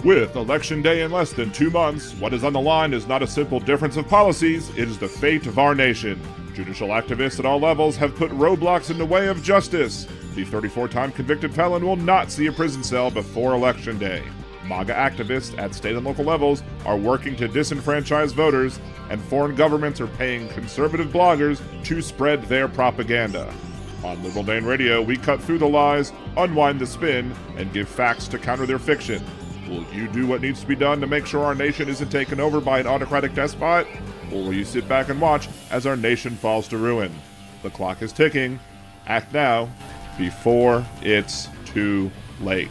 With Election Day in less than 2 months, what is on the line is not a simple difference of policies, it is the fate of our nation. Judicial activists at all levels have put roadblocks in the way of justice. The 34-time convicted felon will not see a prison cell before Election Day. MAGA activists at state and local levels are working to disenfranchise voters, and foreign governments are paying conservative bloggers to spread their propaganda. On Liberal Dane Radio, we cut through the lies, unwind the spin, and give facts to counter their fiction. Will you do what needs to be done to make sure our nation isn't taken over by an autocratic despot? Or will you sit back and watch as our nation falls to ruin? The clock is ticking. Act now, before it's too late.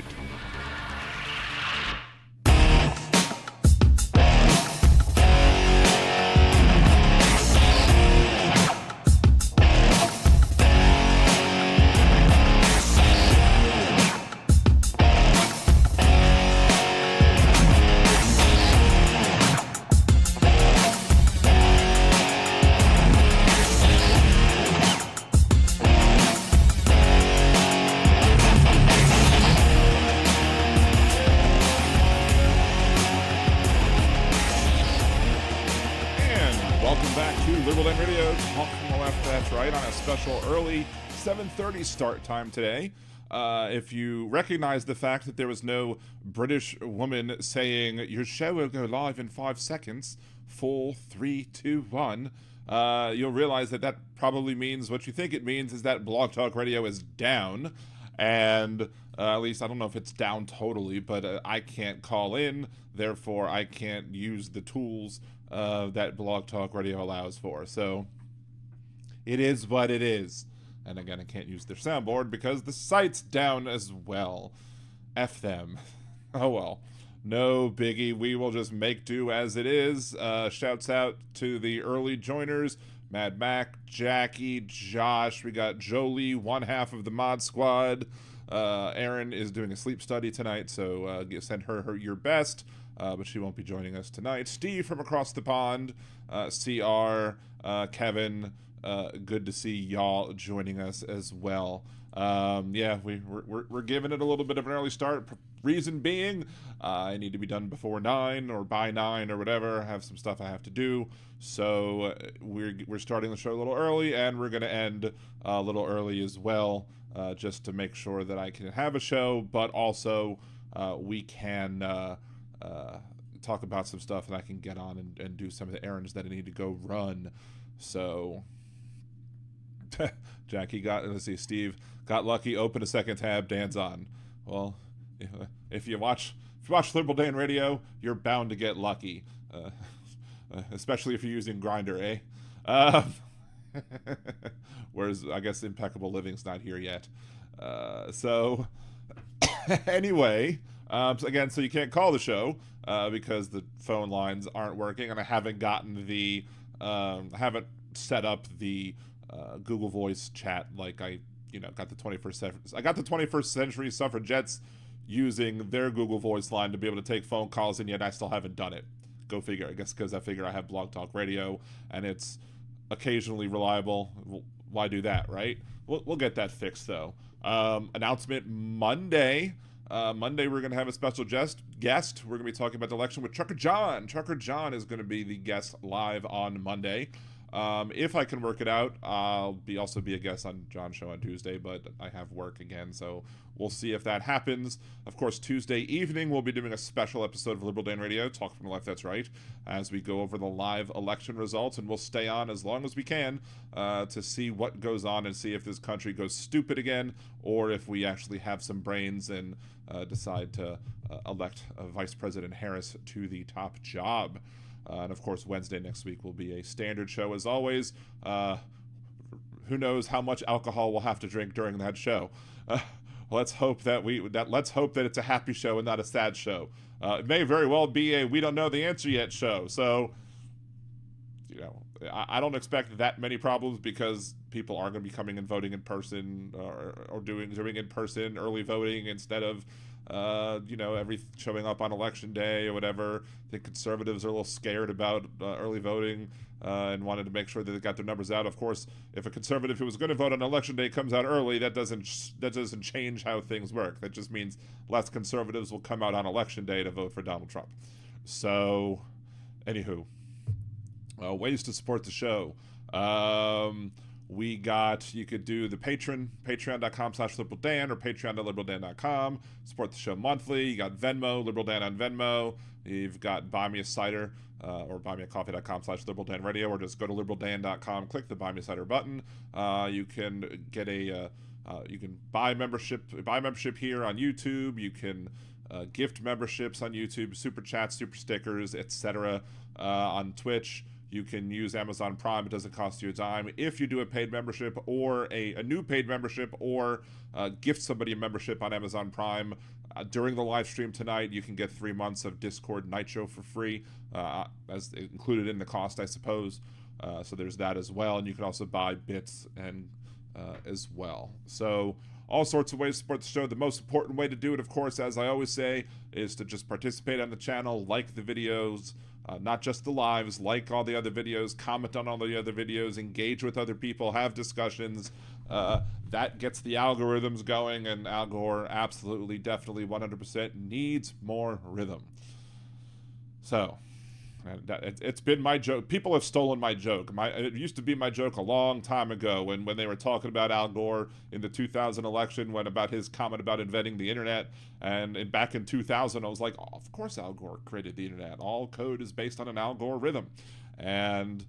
Early 7:30 start time today. If you recognize the fact that there was no British woman saying your show will go live in 5 seconds, 4, 3, 2, 1, you'll realize that that probably means what you think it means is that Blog Talk Radio is down. And at least I don't know if it's down totally, but I can't call in, therefore I can't use the tools that Blog Talk Radio allows for. So it is what it is. And again, I can't use their soundboard because the site's down as well. F them. Oh well. No biggie. We will just make do as it is. Shouts out to the early joiners. Mad Mac, Jackie, Josh. We got Jolie, one half of the mod squad. Erin is doing a sleep study tonight, so send her your best. But she won't be joining us tonight. Steve from across the pond. CR, Kevin. Good to see y'all joining us as well. Yeah, we're giving it a little bit of an early start. Reason being, I need to be done before 9 or by 9 or whatever. I have some stuff I have to do, so we're starting the show a little early, and we're going to end a little early as well, just to make sure that I can have a show, but also we can talk about some stuff, and I can get on and do some of the errands that I need to go run. So. Jackie Steve got lucky, open a second tab, Dan's on. Well, if you watch Liberal Dan Radio, you're bound to get lucky. Especially if you're using Grindr, eh? Whereas, I guess Impeccable Living's not here yet. So, anyway, so you can't call the show, because the phone lines aren't working, and I haven't gotten I haven't set up the Google Voice chat like I got the 21st century suffragettes using their Google Voice line to be able to take phone calls, and yet I still haven't done it. Go figure. I guess because I figure I have Blog Talk Radio and it's occasionally reliable. Well, why do that, right? We'll get that fixed though. Announcement Monday. Monday we're going to have a special guest. We're going to be talking about the election with Trucker John. Trucker John is going to be the guest live on Monday. If I can work it out, I'll also be a guest on John's show on Tuesday, but I have work again, so we'll see if that happens. Of course, Tuesday evening, we'll be doing a special episode of Liberal Dan Radio, Talk from the Left, That's Right, as we go over the live election results, and we'll stay on as long as we can to see what goes on and see if this country goes stupid again, or if we actually have some brains and decide to elect Vice President Harris to the top job. And of course, Wednesday next week will be a standard show as always. Who knows how much alcohol we'll have to drink during that show? Let's hope that it's a happy show and not a sad show. It may very well be a we don't know the answer yet show. So, I don't expect that many problems because people are going to be coming and voting in person or doing in person early voting instead of showing up on election day or whatever. I think conservatives are a little scared about early voting and wanted to make sure that they got their numbers out. Of course, if a conservative who was going to vote on election day comes out early, that doesn't change how things work. That just means less conservatives will come out on election day to vote for Donald Trump. So, anywho, ways to support the show. You could do the patreon.com/liberaldan or patreon.liberaldan.com. Support the show monthly. You got Venmo, Liberal Dan on Venmo. You've got Buy Me a Cider or buymeacoffee.com/liberaldanradio, or just go to liberaldan.com, click the Buy Me a Cider button. You can get you can buy membership here on YouTube. You can gift memberships on YouTube, super chats, super stickers, etc. On Twitch. You can use Amazon Prime. It doesn't cost you a dime. If you do a paid membership or a new paid membership, or gift somebody a membership on Amazon Prime, during the live stream tonight, you can get 3 months of Discord Nitro for free, as included in the cost, I suppose. So there's that as well. And you can also buy bits and as well. So all sorts of ways to support the show. The most important way to do it, of course, as I always say, is to just participate on the channel, like the videos, not just the lives, like all the other videos, comment on all the other videos, engage with other people, have discussions. That gets the algorithms going, and Al Gore absolutely, definitely, 100% needs more rhythm. So, it's been my joke. People have stolen my joke. It used to be my joke a long time ago when they were talking about Al Gore in the 2000 election, about his comment about inventing the internet. And back in 2000, I was like, oh, of course Al Gore created the internet. All code is based on an Al Gore rhythm. And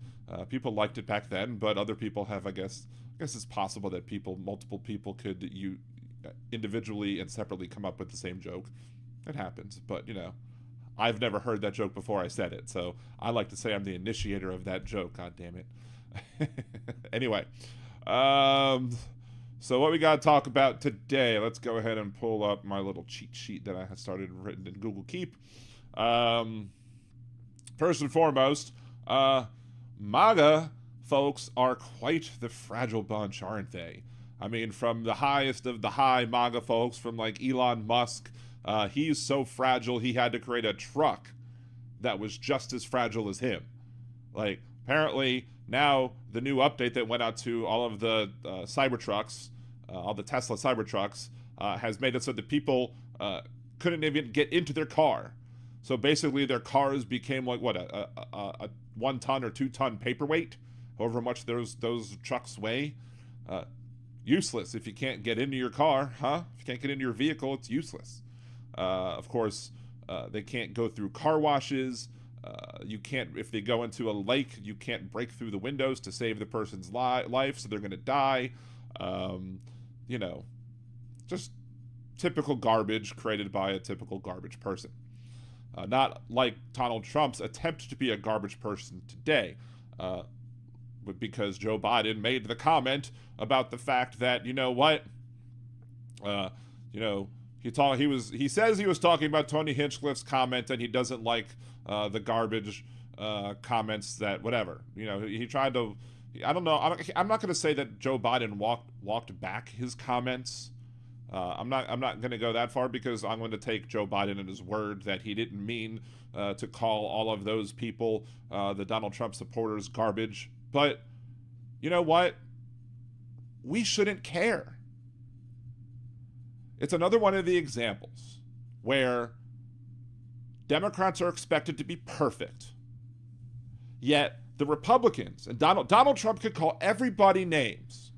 people liked it back then, but other people have, I guess it's possible that multiple people could individually and separately come up with the same joke. It happens, but I've never heard that joke before I said it, so I like to say I'm the initiator of that joke. God damn it. Anyway, so what we got to talk about today? Let's go ahead and pull up my little cheat sheet that I had started written in Google Keep. First and foremost, MAGA folks are quite the fragile bunch, aren't they? I mean, from the highest of the high MAGA folks, from like Elon Musk. He's so fragile, he had to create a truck that was just as fragile as him. Like, apparently, now the new update that went out to all of the Cybertrucks, all the Tesla Cybertrucks, has made it so that people couldn't even get into their car. So basically, their cars became like, what, a 1 ton or 2 ton paperweight, however much those trucks weigh. Useless if you can't get into your car, huh? If you can't get into your vehicle, it's useless. Of course, they can't go through car washes. You can't, if they go into a lake, you can't break through the windows to save the person's life, so they're going to die. Just typical garbage created by a typical garbage person. Not like Donald Trump's attempt to be a garbage person today, but because Joe Biden made the comment about the fact that, he says he was talking about Tony Hinchcliffe's comment, and he doesn't like the garbage comments that whatever. He tried to. I don't know. I'm not going to say that Joe Biden walked back his comments. I'm not going to go that far, because I'm going to take Joe Biden at his word that he didn't mean to call all of those people, the Donald Trump supporters, garbage. But you know what? We shouldn't care. It's another one of the examples where Democrats are expected to be perfect. Yet the Republicans, and Donald Trump could call everybody names.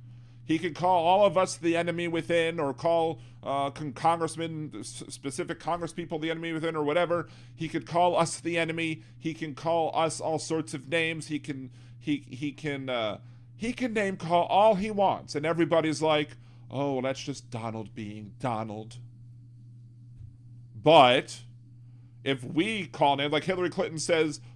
He could call all of us the enemy within, or call congressmen, specific congresspeople the enemy within, or whatever. He could call us the enemy. He can call us all sorts of names. He can name call all he wants, and everybody's like, oh, well, that's just Donald being Donald. But if we call names, like Hillary Clinton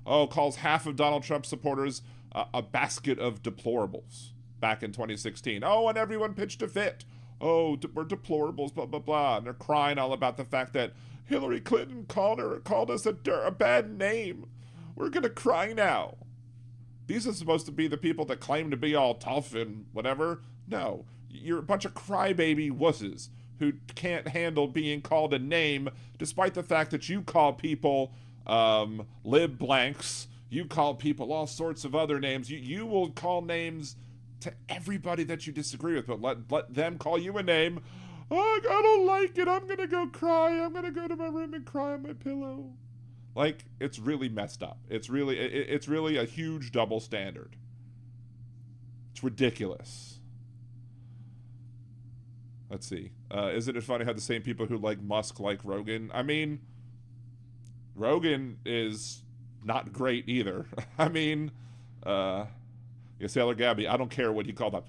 calls half of Donald Trump's supporters a basket of deplorables back in 2016. Oh, and everyone pitched a fit. Oh, we're deplorables, blah, blah, blah. And they're crying all about the fact that Hillary Clinton called us a bad name. We're going to cry now. These are supposed to be the people that claim to be all tough and whatever. No, you're a bunch of crybaby wusses who can't handle being called a name, despite the fact that you call people lib blanks, you call people all sorts of other names. You will call names to everybody that you disagree with, but let them call you a name. Oh, I don't like it. I'm going to go cry. I'm going to go to my room and cry on my pillow. Like, it's really messed up. It's really a huge double standard. It's ridiculous. Let's see. Isn't it funny how the same people who like Musk like Rogan? I mean, Rogan is not great either. I mean, Sailor Gabby, I don't care what he called up.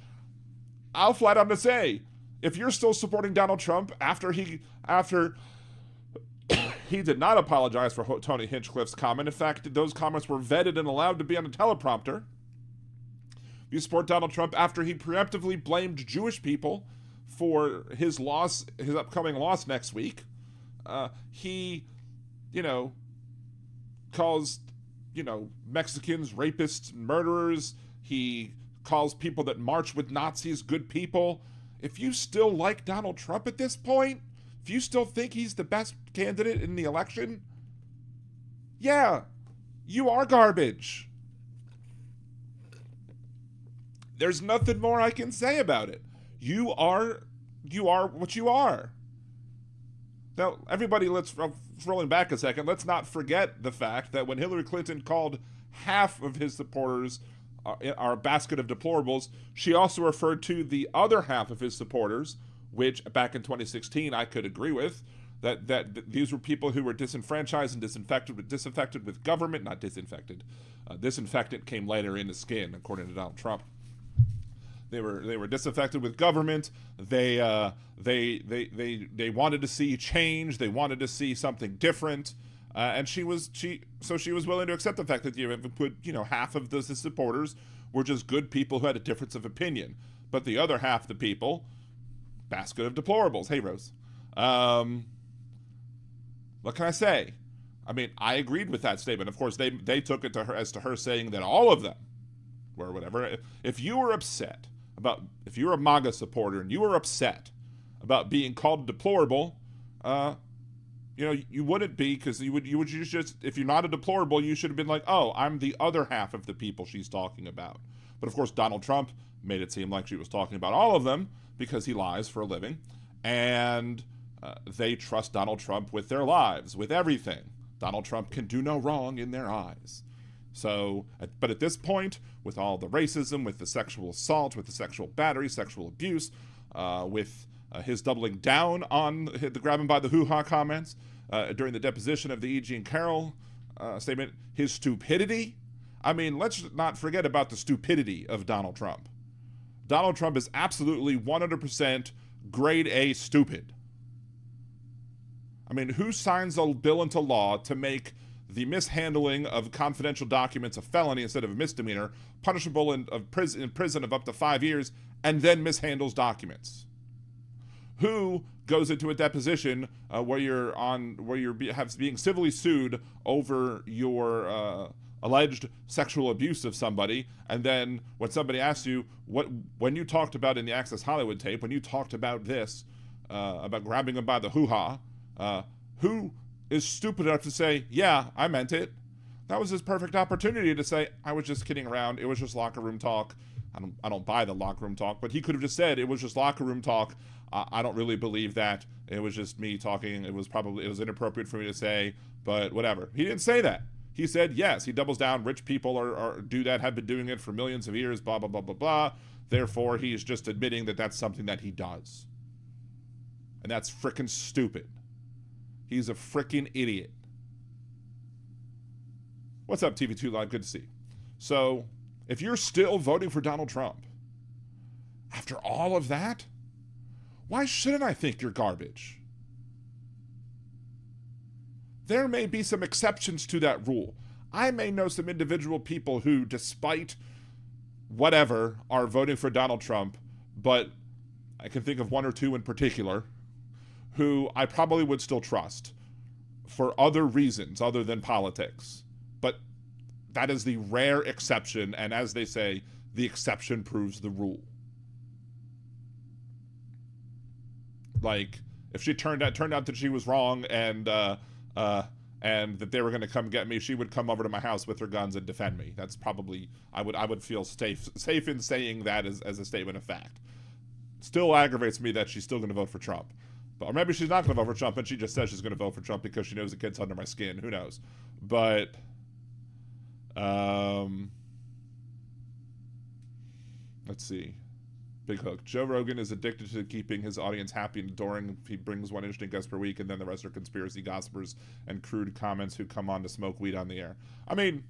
I'll flat out say, if you're still supporting Donald Trump after he did not apologize for Tony Hinchcliffe's comment. In fact, those comments were vetted and allowed to be on a teleprompter. You support Donald Trump after he preemptively blamed Jewish people for his upcoming loss next week. He, calls, Mexicans rapists and murderers. He calls people that march with Nazis good people. If you still like Donald Trump at this point, if you still think he's the best candidate in the election, yeah, you are garbage. There's nothing more I can say about it. You are what you are. Now, everybody, rolling back a second, let's not forget the fact that when Hillary Clinton called half of his supporters our basket of deplorables, she also referred to the other half of his supporters, which back in 2016 I could agree with, that these were people who were disenfranchised and disinfected with government, not disinfected. Disinfectant came later in the skin, according to Donald Trump. They were disaffected with government. They wanted to see change. They wanted to see something different, and she was willing to accept the fact that you put half of the supporters were just good people who had a difference of opinion, but the other half of the people, basket of deplorables. Hey, Rose. What can I say? I mean, I agreed with that statement. Of course, they took it to her saying that all of them were whatever. If you were upset about, if you were a MAGA supporter and you were upset about being called deplorable, you wouldn't be, because you would just, if you're not a deplorable, you should have been like, oh, I'm the other half of the people she's talking about. But of course, Donald Trump made it seem like she was talking about all of them because he lies for a living, and they trust Donald Trump with their lives, with everything. Donald Trump can do no wrong in their eyes. So, but at this point, with all the racism, with the sexual assault, with the sexual battery, sexual abuse, with his doubling down on the grab him by the hoo-ha comments during the deposition of the E. Jean Carroll statement, his stupidity. I mean, let's not forget about the stupidity of Donald Trump. Donald Trump is absolutely 100% grade A stupid. I mean, who signs a bill into law to make the mishandling of confidential documents a felony instead of a misdemeanor, punishable in prison of up to 5 years, and then mishandles documents? Who goes into a deposition where you're being civilly sued over your alleged sexual abuse of somebody, and then when somebody asks you when you talked about in the Access Hollywood tape, when you talked about this, about grabbing him by the hoo-ha, who is stupid enough to say, yeah, I meant it? That was his perfect opportunity to say, I was just kidding around. It was just locker room talk. I don't buy the locker room talk, but he could have just said it was just locker room talk. I don't really believe that. It was just me talking. It was inappropriate for me to say, but whatever. He didn't say that. He said, yes, he doubles down. Rich people have been doing it for millions of years, blah, blah, blah, blah, blah. Therefore, he's just admitting that that's something that he does. And that's frickin' stupid. He's a frickin' idiot. What's up, TV2 Live? Good to see you. So, if you're still voting for Donald Trump, after all of that, why shouldn't I think you're garbage? There may be some exceptions to that rule. I may know some individual people who, despite whatever, are voting for Donald Trump, but I can think of one or two in particular who I probably would still trust for other reasons other than politics. But that is the rare exception, and as they say, the exception proves the rule. Like, If she turned out that she was wrong and that they were going to come get me, she would come over to my house with her guns and defend me. That's probably, I would feel safe in saying that as a statement of fact. Still aggravates me that she's still going to vote for Trump. Or maybe she's not going to vote for Trump and she just says she's going to vote for Trump because she knows it gets under my skin. Who knows? But, let's see. Big hook. Joe Rogan is addicted to keeping his audience happy and adoring. He brings one interesting guest per week, and then the rest are conspiracy gossipers and crude comments who come on to smoke weed on the air. I mean,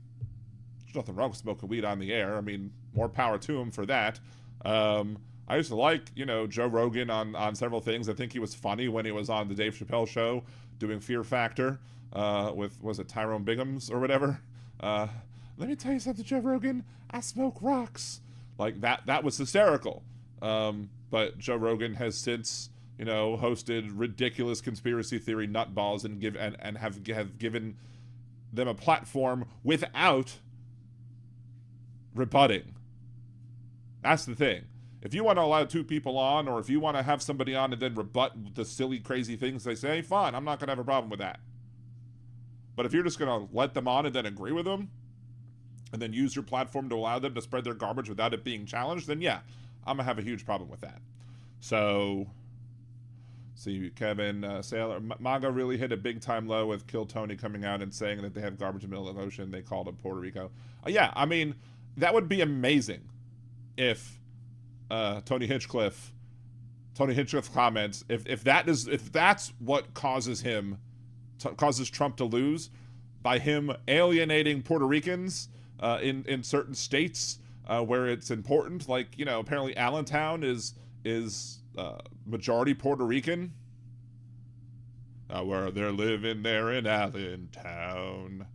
there's nothing wrong with smoking weed on the air. I mean, more power to him for that. I used to like, Joe Rogan on several things. I think he was funny when he was on the Dave Chappelle show doing Fear Factor with, was it Tyrone Biggums or whatever? Let me tell you something, Joe Rogan. I smoke rocks. Like, that was hysterical. But Joe Rogan has since, hosted ridiculous conspiracy theory nutballs and have given them a platform without rebutting. That's the thing. If you want to allow two people on, or if you want to have somebody on and then rebut the silly, crazy things they say, fine, I'm not going to have a problem with that. But if you're just going to let them on and then agree with them, and then use your platform to allow them to spread their garbage without it being challenged, then yeah, I'm going to have a huge problem with that. So, see, Kevin, Sailor, MAGA really hit a big-time low with Kill Tony coming out and saying that they have garbage in the middle of the ocean. They called it Puerto Rico. Yeah, I mean, that would be amazing if Tony Hinchcliffe comments, if that's what causes Trump to lose, by him alienating Puerto Ricans in certain states where it's important, like, apparently Allentown is majority Puerto Rican, where they're living there in Allentown,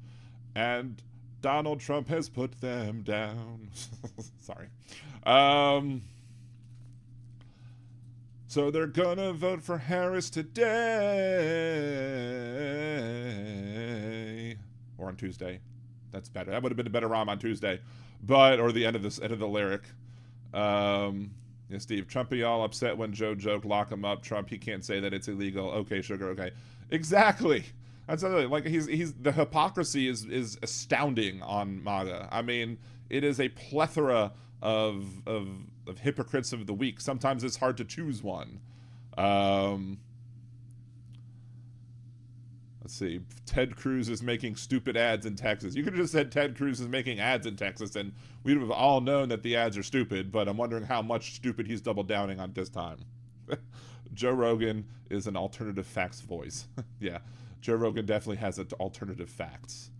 and Donald Trump has put them down. Sorry. So they're gonna vote for Harris today, or on Tuesday. That's better. That would have been a better rhyme on Tuesday, or the end of the lyric. Yeah, Steve, Trump be all upset when Joe joked, lock him up. Trump, he can't say that it's illegal. Okay, sugar. Okay, exactly. That's like he's the hypocrisy is astounding on MAGA. I mean, it is a plethora of hypocrites of the week. Sometimes it's hard to choose one. Let's see. Ted Cruz is making stupid ads in Texas. You could have just said Ted Cruz is making ads in Texas, and we would have all known that the ads are stupid, but I'm wondering how much stupid he's double downing on this time. Joe Rogan is an alternative facts voice. Yeah, Joe Rogan definitely has alternative facts.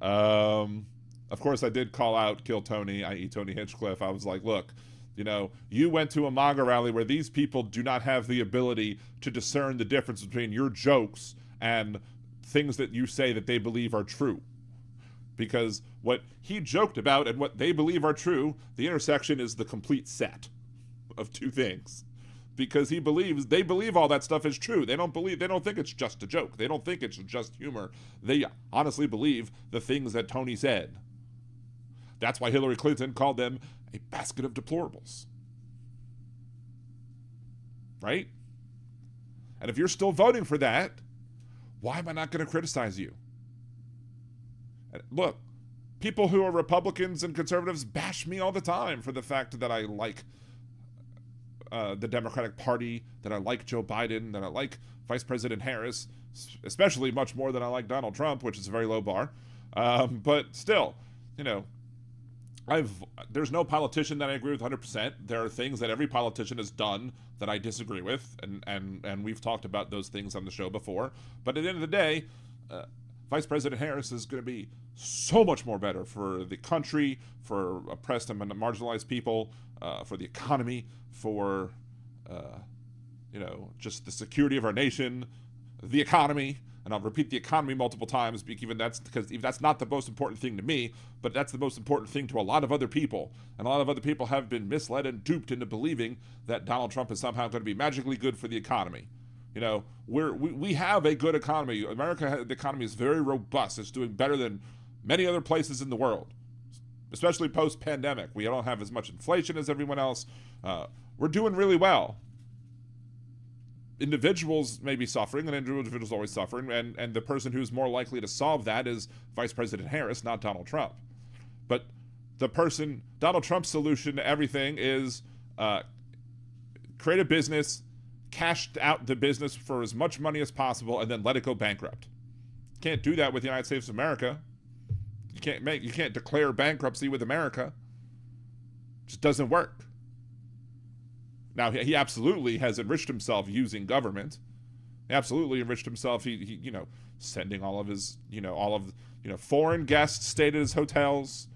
Of course, I did call out Kill Tony, i.e. Tony Hinchcliffe. I was like, look, you went to a MAGA rally where these people do not have the ability to discern the difference between your jokes and things that you say that they believe are true. Because what he joked about and what they believe are true, the intersection is the complete set of two things. Because they believe all that stuff is true. They don't think it's just a joke. They don't think it's just humor. They honestly believe the things that Tony said. That's why Hillary Clinton called them a basket of deplorables. Right? And if you're still voting for that, why am I not going to criticize you? Look, people who are Republicans and conservatives bash me all the time for the fact that I like the Democratic Party, that I like Joe Biden, that I like Vice President Harris, especially much more than I like Donald Trump, which is a very low bar. But still, there's no politician that I agree with 100%. There are things that every politician has done that I disagree with, and we've talked about those things on the show before. But at the end of the day, Vice President Harris is going to be so much more better for the country, for oppressed and marginalized people, for the economy, for just the security of our nation, the economy. And I'll repeat the economy multiple times, because that's not the most important thing to me, but that's the most important thing to a lot of other people. And a lot of other people have been misled and duped into believing that Donald Trump is somehow going to be magically good for the economy. We have a good economy. The economy is very robust. It's doing better than many other places in the world, especially post-pandemic. We don't have as much inflation as everyone else. We're doing really well. individuals may be suffering, and individuals always suffering, and the person who's more likely to solve that is Vice President Harris, not Donald Trump. But Donald Trump's solution to everything is create a business, cash out the business for as much money as possible, and then let it go bankrupt. You can't do that with the United States of America. You can't declare bankruptcy with America. It just doesn't work. Now, he absolutely has enriched himself using government. He absolutely enriched himself. He sending all of his, foreign guests stayed at his hotels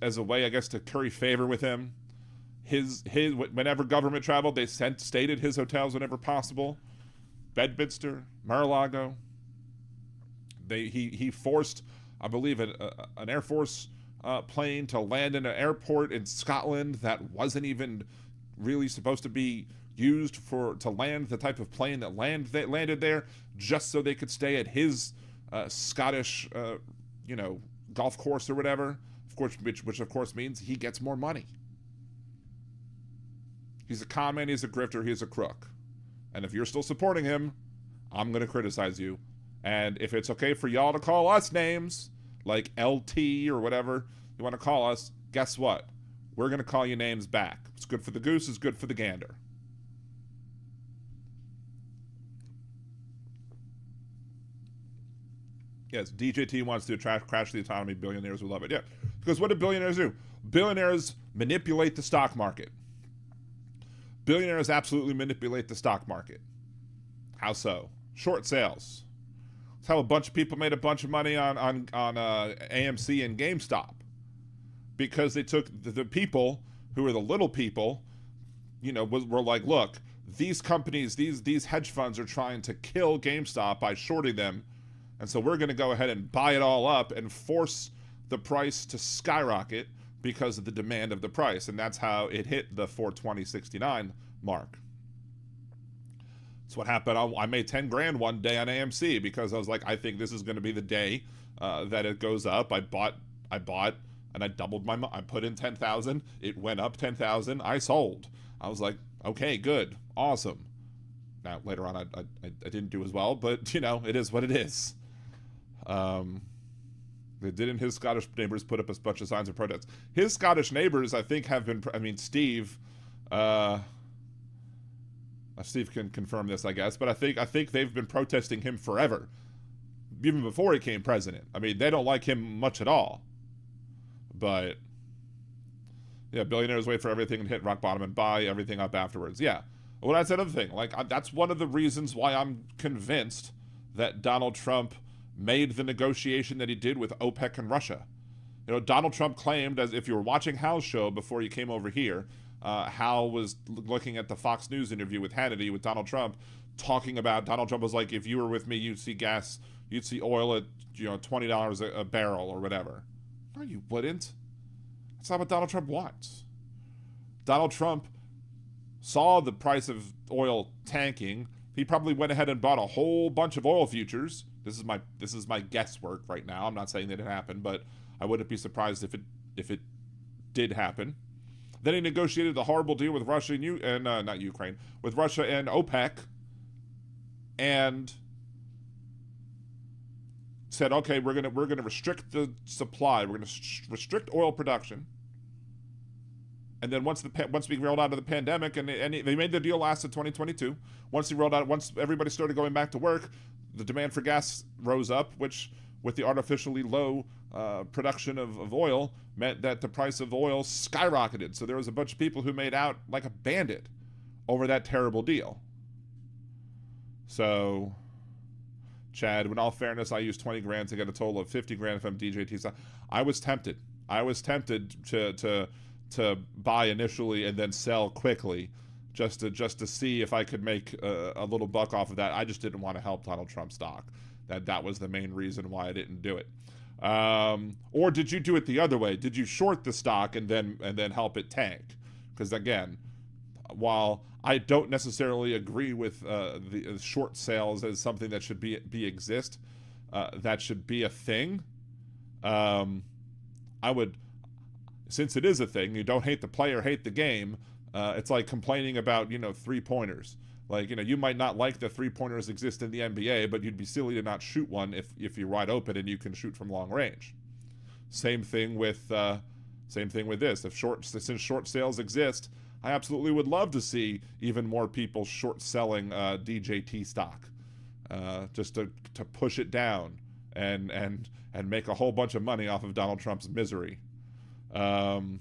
as a way, I guess, to curry favor with him. Whenever government traveled, they stayed at his hotels whenever possible. Bedminster, Mar-a-Lago. He forced, I believe, an Air Force plane to land in an airport in Scotland that wasn't even really supposed to be used to land the type of plane that landed there, just so they could stay at his Scottish, golf course or whatever. Of course, which of course means he gets more money. He's a con man, he's a grifter, he's a crook. And if you're still supporting him, I'm going to criticize you. And if it's okay for y'all to call us names, like LT or whatever you want to call us, guess what? We're going to call you names back. It's good for the goose, it's good for the gander. Yes, DJT wants to crash the economy. Billionaires will love it. Yeah, because what do billionaires do? Billionaires manipulate the stock market. Billionaires absolutely manipulate the stock market. How so? Short sales. That's how a bunch of people made a bunch of money on AMC and GameStop. Because they took the people who were the little people, were like, look, these companies, these hedge funds are trying to kill GameStop by shorting them. And so we're going to go ahead and buy it all up and force the price to skyrocket because of the demand of the price. And that's how it hit the 420.69 mark. That's what happened. I made 10 grand one day on AMC because I was like, I think this is going to be the day that it goes up. I bought, and I doubled I put in 10,000. It went up 10,000. I sold. I was like, okay, good, awesome. Now later on, I didn't do as well, but it is what it is. Didn't his Scottish neighbors put up a bunch of signs of protest? His Scottish neighbors, I think, have been. Steve. Steve can confirm this, I guess, but I think they've been protesting him forever, even before he became president. They don't like him much at all. But yeah, billionaires wait for everything and hit rock bottom and buy everything up afterwards. Yeah. Well, that's another thing. That's one of the reasons why I'm convinced that Donald Trump made the negotiation that he did with OPEC and Russia. Donald Trump claimed, as if you were watching Hal's show before you came over here, Hal was looking at the Fox News interview with Hannity with Donald Trump, talking about Donald Trump was like, if you were with me, you'd see oil at $20 a barrel or whatever. No, you wouldn't. That's not what Donald Trump wants. Donald Trump saw the price of oil tanking. He probably went ahead and bought a whole bunch of oil futures. This is my guesswork right now. I'm not saying that it happened, but I wouldn't be surprised if it did happen. Then he negotiated the horrible deal with Russia and not Ukraine, with Russia and OPEC, and said, okay, we're gonna restrict the supply. We're gonna restrict oil production. And then once we rolled out of the pandemic, and they made the deal last in 2022. Once everybody started going back to work, the demand for gas rose up, which with the artificially low production of oil meant that the price of oil skyrocketed. So there was a bunch of people who made out like a bandit over that terrible deal. So, Chad, in all fairness, I used 20 grand to get a total of 50 grand if I'm DJT. I was tempted. To buy initially and then sell quickly, just to see if I could make a little buck off of that. I just didn't want to help Donald Trump stock. That was the main reason why I didn't do it. Or did you do it the other way? Did you short the stock and then help it tank? Because again, while I don't necessarily agree with the short sales as something that should exist, that should be a thing. I would. Since it is a thing, you don't hate the player, hate the game. It's like complaining about 3-pointers. Like, you might not like that three-pointers exist in the NBA, but you'd be silly to not shoot one if you're wide open and you can shoot from long range. Same thing with this. Since short sales exist, I absolutely would love to see even more people short selling DJT stock, just to push it down and make a whole bunch of money off of Donald Trump's misery. Bought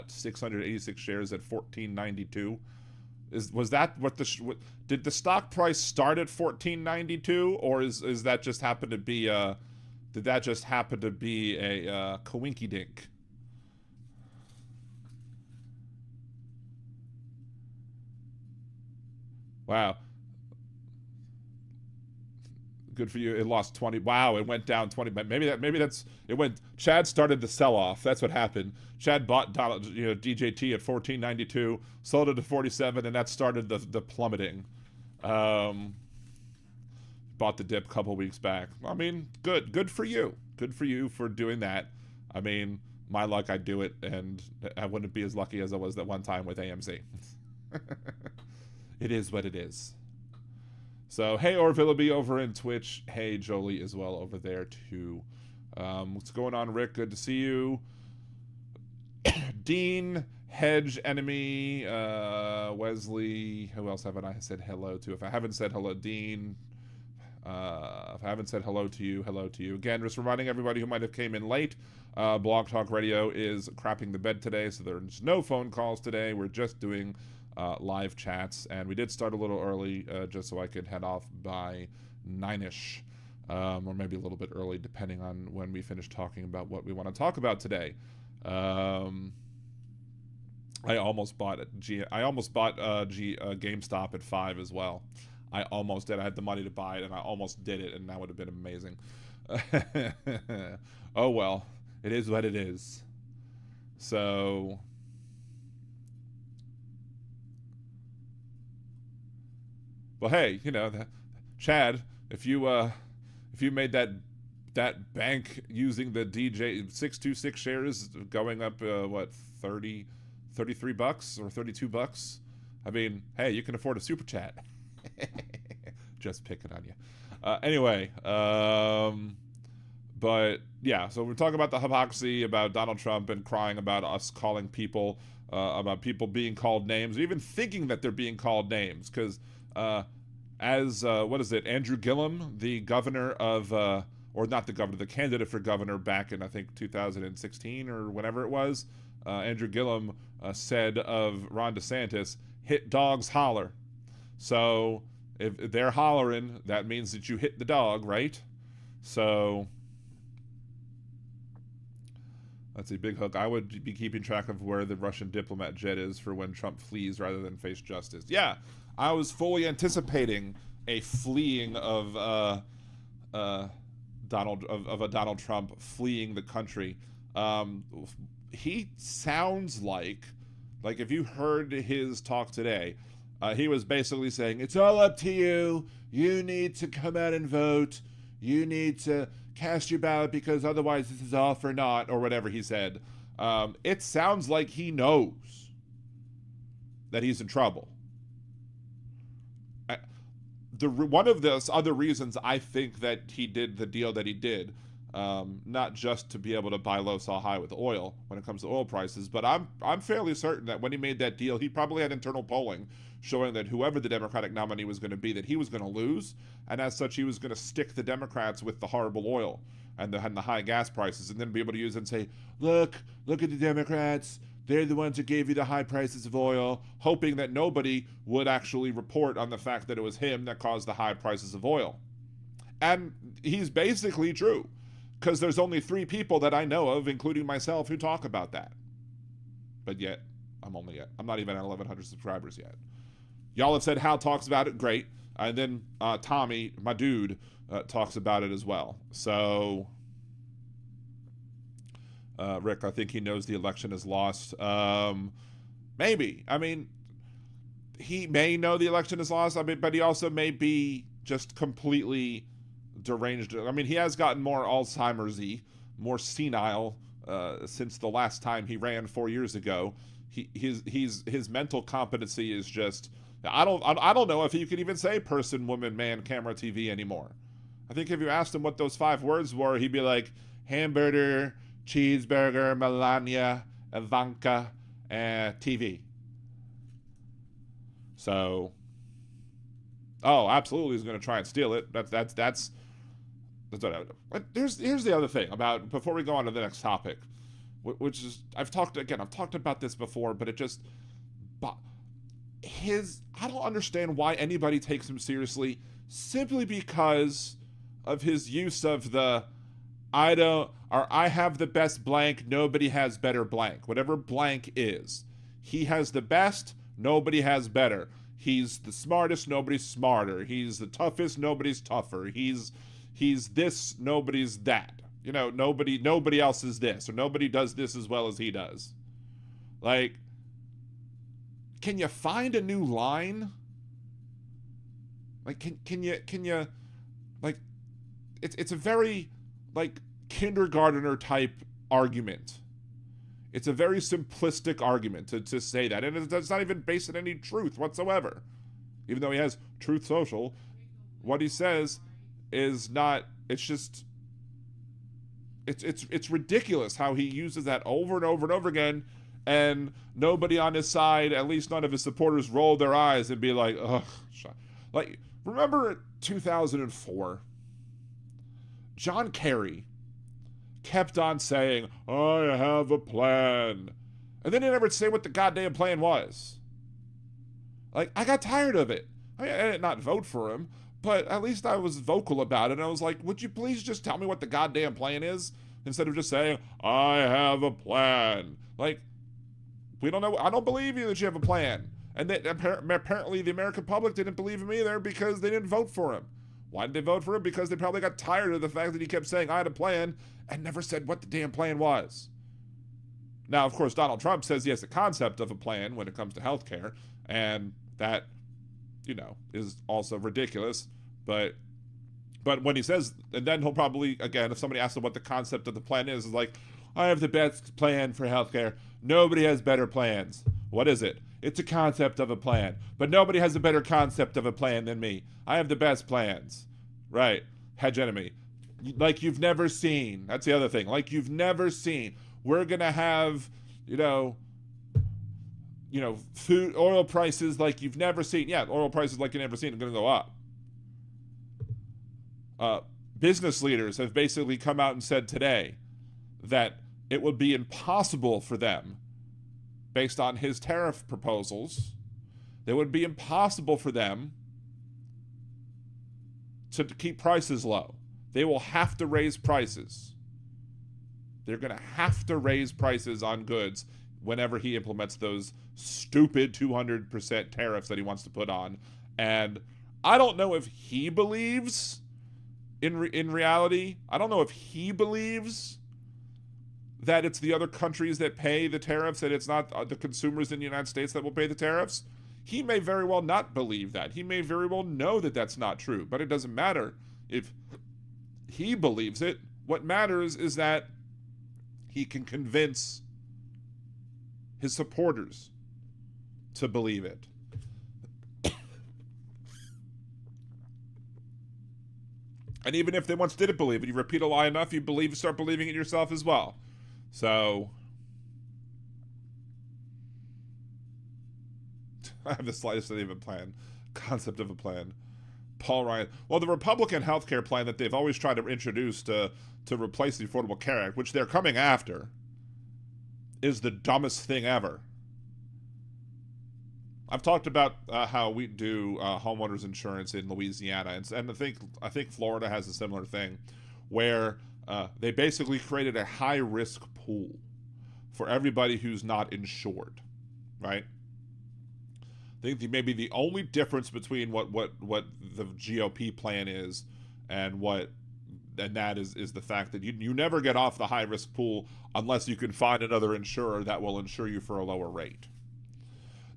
686 shares at $14.92. Was that what did the stock price start at $14.92, or is that just happen to be did that just happen to be a coinky dink? Wow. Good for you. It lost 20. Wow, it went down 20. Maybe that's it went. Chad started the sell off. That's what happened. Chad bought DJT at $14.92, sold it to 47, and that started the plummeting. Bought the dip a couple weeks back. I mean, good for you. Good for you for doing that. I mean, my luck, I'd do it, and I wouldn't be as lucky as I was that one time with AMC. It is what it is. So, hey, Orvillaby over in Twitch. Hey, Jolie as well over there, too. What's going on, Rick? Good to see you. Dean, Hedge, Enemy, Wesley. Who else haven't I said hello to? If I haven't said hello, Dean. If I haven't said hello to you, hello to you. Again, just reminding everybody who might have came in late, Blog Talk Radio is crapping the bed today, so there's no phone calls today. We're just doing live chats, and we did start a little early just so I could head off by 9ish, or maybe a little bit early depending on when we finish talking about what we want to talk about today. I almost bought GameStop at 5 as well. I almost did. I had the money to buy it, and I almost did it, and that would have been amazing. Oh well, it is what it is. So well, hey, Chad, if you made that bank using the DJ 626 shares going up what, 33 bucks or $32, I mean, hey, you can afford a super chat. Just picking on you. Anyway, but yeah, so we're talking about the hypocrisy about Donald Trump and crying about us calling people about people being called names, or even thinking that they're being called names, because what is it, Andrew Gillum, the governor of or not the governor, the candidate for governor back in, I think, 2016 or whenever it was, Andrew Gillum said of Ron DeSantis, hit dogs holler. So if they're hollering, that means that you hit the dog, right? So let's see, Big Hook. I would be keeping track of where the Russian diplomat jet is for when Trump flees rather than face justice. Yeah, I was fully anticipating a fleeing of Donald Trump fleeing the country. He sounds like if you heard his talk today, he was basically saying, it's all up to you. You need to come out and vote. You need to cast your ballot because otherwise this is all for naught, or whatever he said. It sounds like he knows that he's in trouble. One of the other reasons I think that he did the deal that he did, not just to be able to buy low, sell high with oil when it comes to oil prices, but I'm fairly certain that when he made that deal, he probably had internal polling showing that whoever the Democratic nominee was going to be, that he was going to lose, and as such, he was going to stick the Democrats with the horrible oil and the high gas prices, and then be able to use it and say, look at the Democrats. They're the ones who gave you the high prices of oil, hoping that nobody would actually report on the fact that it was him that caused the high prices of oil. And he's basically true, because there's only 3 people that I know of, including myself, who talk about that. But yet, I'm not even at 1,100 subscribers yet. Y'all have said Hal talks about it, great. And then Tommy, my dude, talks about it as well. So, Rick, I think he knows the election is lost. Maybe. I mean, he may know the election is lost, but he also may be just completely deranged. I mean, he has gotten more Alzheimer's-y, more senile since the last time he ran 4 years ago. His mental competency is just I don't know if you could even say person, woman, man, camera, TV anymore. I think if you asked him what those 5 words were, he'd be like hamburger, cheeseburger, Melania, Ivanka, and TV. So, oh, absolutely, he's going to try and steal it. That's what I would do. But here's the other thing about, before we go on to the next topic, which is, I've talked about this before, but it just, I don't understand why anybody takes him seriously, simply because of his use of the I have the best blank, nobody has better blank. Whatever blank is. He has the best, nobody has better. He's the smartest, nobody's smarter. He's the toughest, nobody's tougher. He's this, nobody's that. You know, nobody else is this, or nobody does this as well as he does. Like, can you find a new line? Like, can you like, it's a very, like, kindergartner type argument. It's a very simplistic argument to say that, and it's not even based on any truth whatsoever. Even though he has Truth Social, what he says is not, it's just, it's ridiculous how he uses that over and over and over again, and nobody on his side, at least none of his supporters, roll their eyes and be like, ugh. Like, remember 2004? John Kerry kept on saying, I have a plan. And then he never say what the goddamn plan was. Like, I got tired of it. I mean, I did not vote for him, but at least I was vocal about it. And I was like, would you please just tell me what the goddamn plan is? Instead of just saying, I have a plan. Like, we don't know. I don't believe you that you have a plan. And that apparently the American public didn't believe him either because they didn't vote for him. Why did they vote for him? Because they probably got tired of the fact that he kept saying, I had a plan, and never said what the damn plan was. Now, of course, Donald Trump says he has a concept of a plan when it comes to healthcare, and that, you know, is also ridiculous. But when he says, and then he'll probably, again, if somebody asks him what the concept of the plan is like, I have the best plan for healthcare. Nobody has better plans. What is it? It's a concept of a plan. But nobody has a better concept of a plan than me. I have the best plans. Right. Hegemony. Like you've never seen. That's the other thing. Like you've never seen. We're going to have, you know, food, oil prices like you've never seen. Yeah, oil prices like you've never seen are going to go up. Business leaders have basically come out and said today that it would be impossible for them, based on his tariff proposals, it would be impossible for them to keep prices low. They will have to raise prices. They're going to have to raise prices on goods whenever he implements those stupid 200% tariffs that he wants to put on. And I don't know if he believes, in reality, I don't know if he believes that it's the other countries that pay the tariffs, that it's not the consumers in the United States that will pay the tariffs. He may very well not believe that. He may very well know that that's not true, but it doesn't matter if he believes it. What matters is that he can convince his supporters to believe it. And even if they once didn't believe it, you repeat a lie enough, you start believing it yourself as well. So, I have the slightest idea of a plan, concept of a plan. Paul Ryan. Well, the Republican healthcare plan that they've always tried to introduce to replace the Affordable Care Act, which they're coming after, is the dumbest thing ever. I've talked about how we do homeowners insurance in Louisiana, and I think Florida has a similar thing, where they basically created a high-risk pool for everybody who's not insured, right? I think maybe the only difference between what the GOP plan is and that is the fact that you never get off the high-risk pool unless you can find another insurer that will insure you for a lower rate.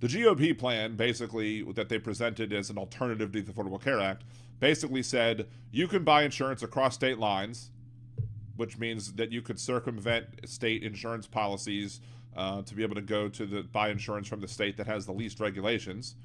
The GOP plan, basically, that they presented as an alternative to the Affordable Care Act, basically said you can buy insurance across state lines, which means that you could circumvent state insurance policies to be able to go to buy insurance from the state that has the least regulations.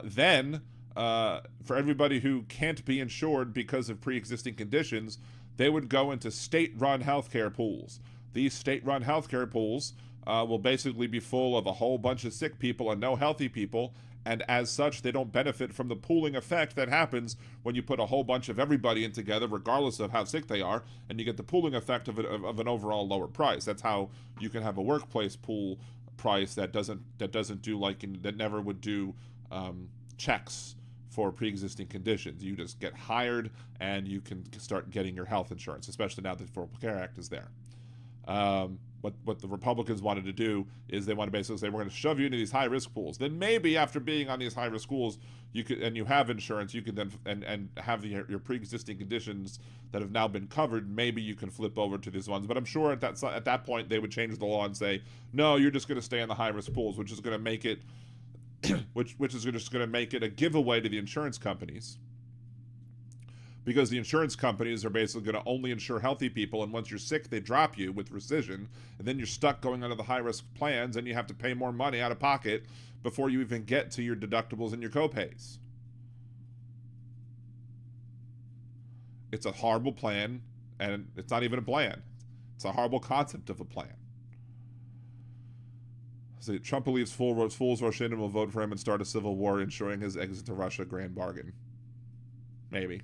Then, for everybody who can't be insured because of pre-existing conditions, they would go into state-run healthcare pools. These state-run healthcare pools will basically be full of a whole bunch of sick people and no healthy people, and as such, they don't benefit from the pooling effect that happens when you put a whole bunch of everybody in together, regardless of how sick they are, and you get the pooling effect of an overall lower price. That's how you can have a workplace pool price that doesn't do that never would do checks for pre-existing conditions. You just get hired and you can start getting your health insurance, especially now that the Affordable Care Act is there. What the Republicans wanted to do is they want to basically say, we're going to shove you into these high-risk pools. Then maybe after being on these high-risk pools, you could, and you have insurance, you can then and have your pre-existing conditions that have now been covered. Maybe you can flip over to these ones. But I'm sure at that point they would change the law and say, no, you're just going to stay in the high-risk pools, which is going to make it which is just going to make it a giveaway to the insurance companies. Because the insurance companies are basically going to only insure healthy people, and once you're sick, they drop you with rescission, and then you're stuck going under the high-risk plans, and you have to pay more money out of pocket before you even get to your deductibles and your copays. It's a horrible plan, and it's not even a plan. It's a horrible concept of a plan. So Trump believes fools rush in and will vote for him and start a civil war, ensuring his exit to Russia. Grand bargain. Maybe.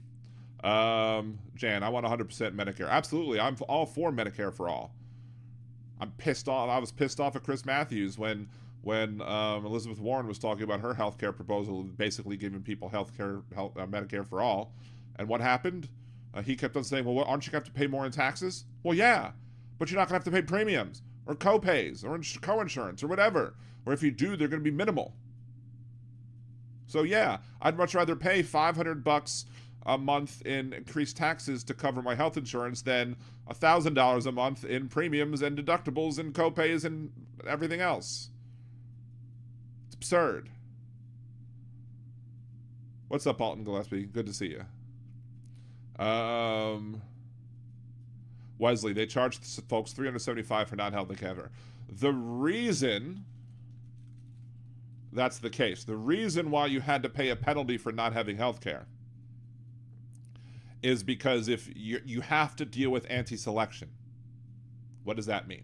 Jan, I want 100% Medicare. Absolutely, I'm all for Medicare for all. I'm pissed off. I was pissed off at Chris Matthews when Elizabeth Warren was talking about her health care proposal, basically giving people Medicare for all. And what happened? He kept on saying, well, aren't you going to have to pay more in taxes? Well, yeah, but you're not going to have to pay premiums or co-pays or co-insurance or whatever. Or if you do, they're going to be minimal. So yeah, I'd much rather pay $500 a month in increased taxes to cover my health insurance than $1,000 a month in premiums and deductibles and co-pays and everything else. It's absurd. What's up, Alton Gillespie? Good to see you. Wesley, they charged folks $375 for not health care. The reason that's the case, the reason why you had to pay a penalty for not having health care is because if you have to deal with anti-selection. What does that mean?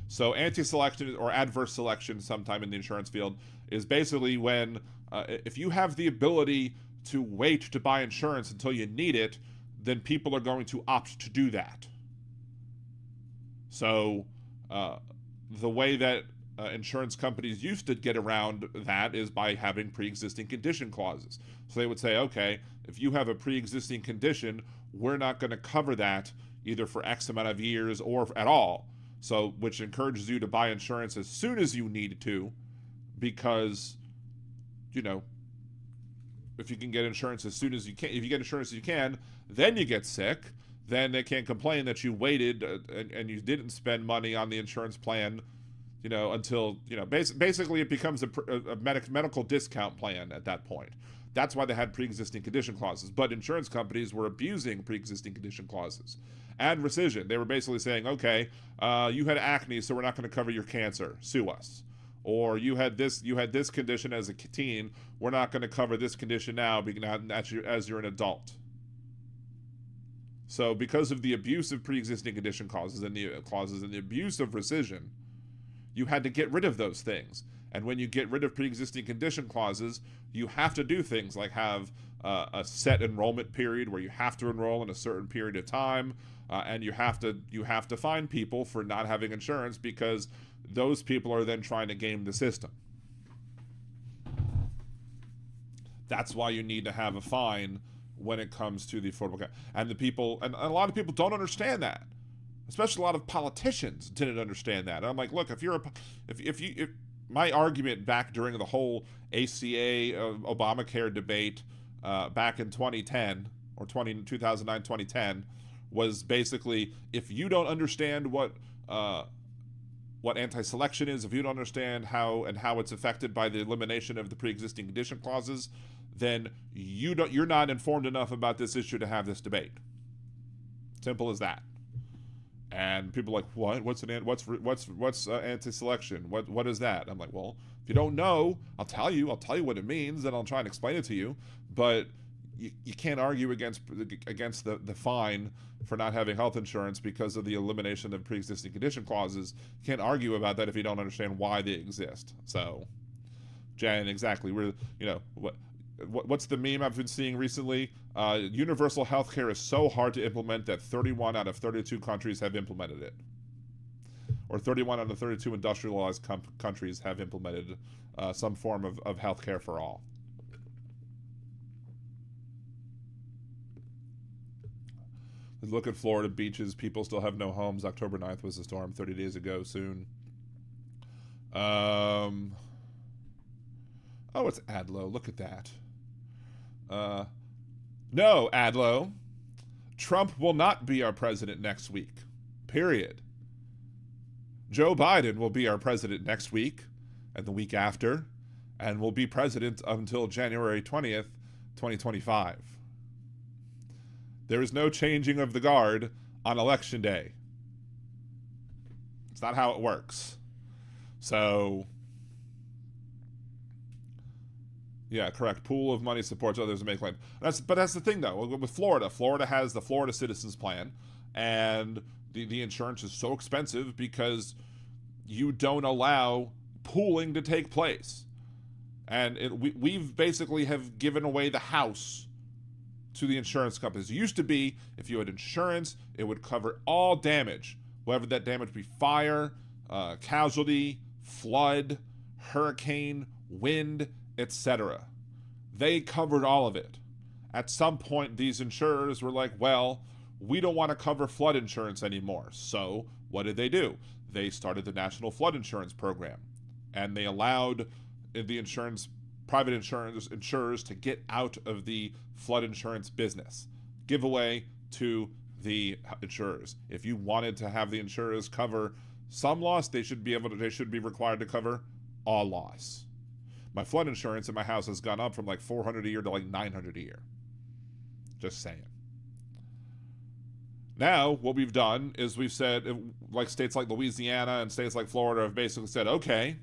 So anti-selection or adverse selection sometime in the insurance field is basically when if you have the ability to wait to buy insurance until you need it, then people are going to opt to do that. So the way that insurance companies used to get around that is by having pre-existing condition clauses. So they would say, okay, if you have a pre-existing condition, we're not going to cover that either for X amount of years or at all. So, which encourages you to buy insurance as soon as you need to, because, you know, if you can get insurance as soon as you can, if you get insurance as you can, then you get sick, then they can't complain that you waited and you didn't spend money on the insurance plan, you know, until, you know, basically it becomes a medical discount plan at that point. That's why they had pre-existing condition clauses. But insurance companies were abusing pre-existing condition clauses. And rescission. They were basically saying, okay, you had acne, so we're not going to cover your cancer. Sue us. Or you had this condition as a teen. We're not going to cover this condition now as you're an adult. So because of the abuse of pre-existing condition clauses and the abuse of rescission, you had to get rid of those things. And when you get rid of pre-existing condition clauses, you have to do things like have a set enrollment period where you have to enroll in a certain period of time, and you have to fine people for not having insurance because those people are then trying to game the system. That's why you need to have a fine when it comes to the Affordable Care. And a lot of people don't understand that. Especially a lot of politicians didn't understand that. And I'm like, look, if my argument back during the whole ACA Obamacare debate back in 2010 or 2009, 2010 was basically, if you don't understand what anti-selection is, if you don't understand how it's affected by the elimination of the pre-existing condition clauses, then you're not informed enough about this issue to have this debate. Simple as that. And people are like, what? What's anti-selection? What is that? I'm like, well, If you don't know, I'll tell you what it means, and I'll try and explain it to you. But you can't argue against the fine for not having health insurance because of the elimination of pre-existing condition clauses. You can't argue about that if you don't understand why they exist. So, Jen, exactly. What's the meme I've been seeing recently? Universal healthcare is so hard to implement that 31 out of 32 countries have implemented it. Or 31 out of 32 industrialized countries have implemented some form of healthcare for all. Look at Florida beaches. People still have no homes. October 9th was the storm 30 days ago soon. Oh, it's Adlo. Look at that. No, Adlo. Trump will not be our president next week. Period. Joe Biden will be our president next week and the week after, and will be president until January 20th, 2025. There is no changing of the guard on election day. It's not how it works. So, yeah, correct. Pool of money supports others to make claim. But that's the thing, though. With Florida, Florida has the Florida Citizens Plan, and the insurance is so expensive because you don't allow pooling to take place. And we've basically have given away the house to the insurance companies. It used to be, if you had insurance, it would cover all damage, whether that damage be fire, casualty, flood, hurricane, wind, etc. They covered all of it. At some point, these insurers were like, well, we don't want to cover flood insurance anymore. So what did they do? They started the National Flood Insurance Program, and they allowed the private insurers to get out of the flood insurance business, give away to the insurers. If you wanted to have the insurers cover some loss, they should be required to cover all loss. My flood insurance in my house has gone up from like $400 a year to like $900 a year. Just saying. Now, what we've done is we've said, like states like Louisiana and states like Florida have basically said, okay,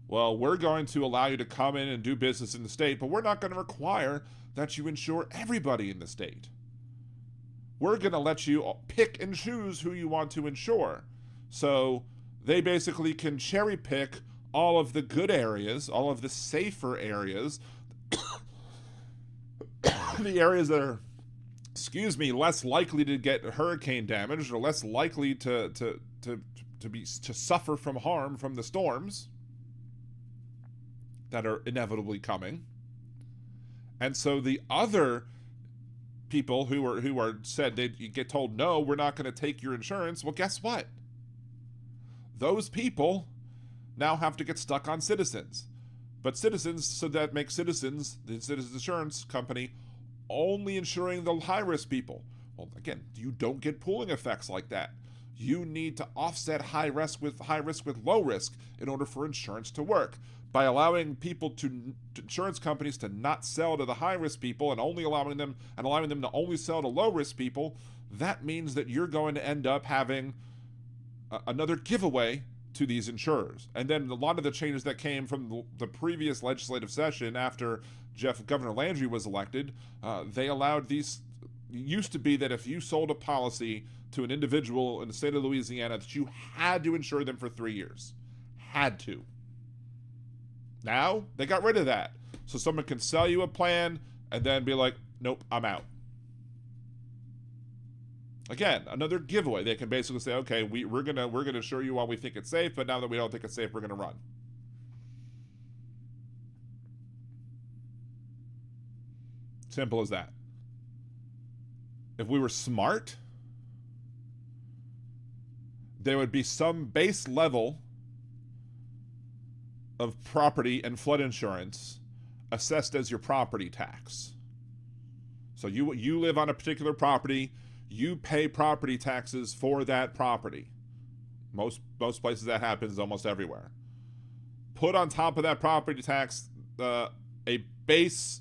well, we're going to allow you to come in and do business in the state, but we're not going to require that you insure everybody in the state. We're going to let you pick and choose who you want to insure. So they basically can cherry pick all of the good areas, all of the safer areas, the areas that are, less likely to get hurricane damage or less likely to suffer from harm from the storms that are inevitably coming. And so the other people who are said they get told, no, we're not going to take your insurance. Well, guess what? Those people now have to get stuck on Citizens. But Citizens, so that makes Citizens, the Citizens Insurance Company, only insuring the high-risk people. Well, again, you don't get pooling effects like that. You need to offset high risk with low risk in order for insurance to work. By allowing insurance companies to not sell to the high-risk people and allowing them to only sell to low-risk people, that means that you're going to end up having another giveaway to these insurers. And then a lot of the changes that came from the previous legislative session after Governor Landry was elected, they allowed these. It used to be that if you sold a policy to an individual in the state of Louisiana, that you had to insure them for 3 years. Had to. Now, they got rid of that. So someone can sell you a plan and then be like, nope, I'm out. Again, another giveaway. They can basically say, okay, we're gonna insure you while we think it's safe, but now that we don't think it's safe, we're gonna run. Simple as that. If we were smart, there would be some base level of property and flood insurance assessed as your property tax. So you live on a particular property, you pay property taxes for that property. Most places that happens, almost everywhere. Put on top of that property tax a base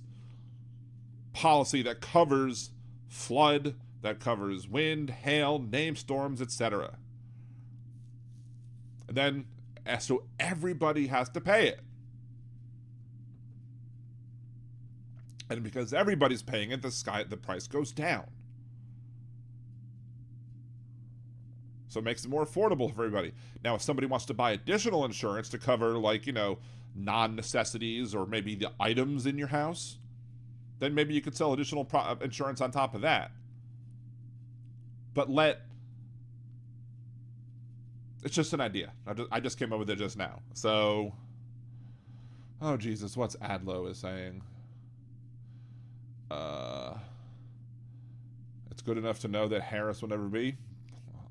policy that covers flood, that covers wind, hail, named storms, etc. And then, so everybody has to pay it. And because everybody's paying it, the price goes down. So it makes it more affordable for everybody. Now, if somebody wants to buy additional insurance to cover, like, non-necessities or maybe the items in your house, then maybe you could sell additional insurance on top of that. But it's just an idea. I just came up with it just now. So, oh Jesus, what's Adlo is saying? It's good enough to know that Harris will never be.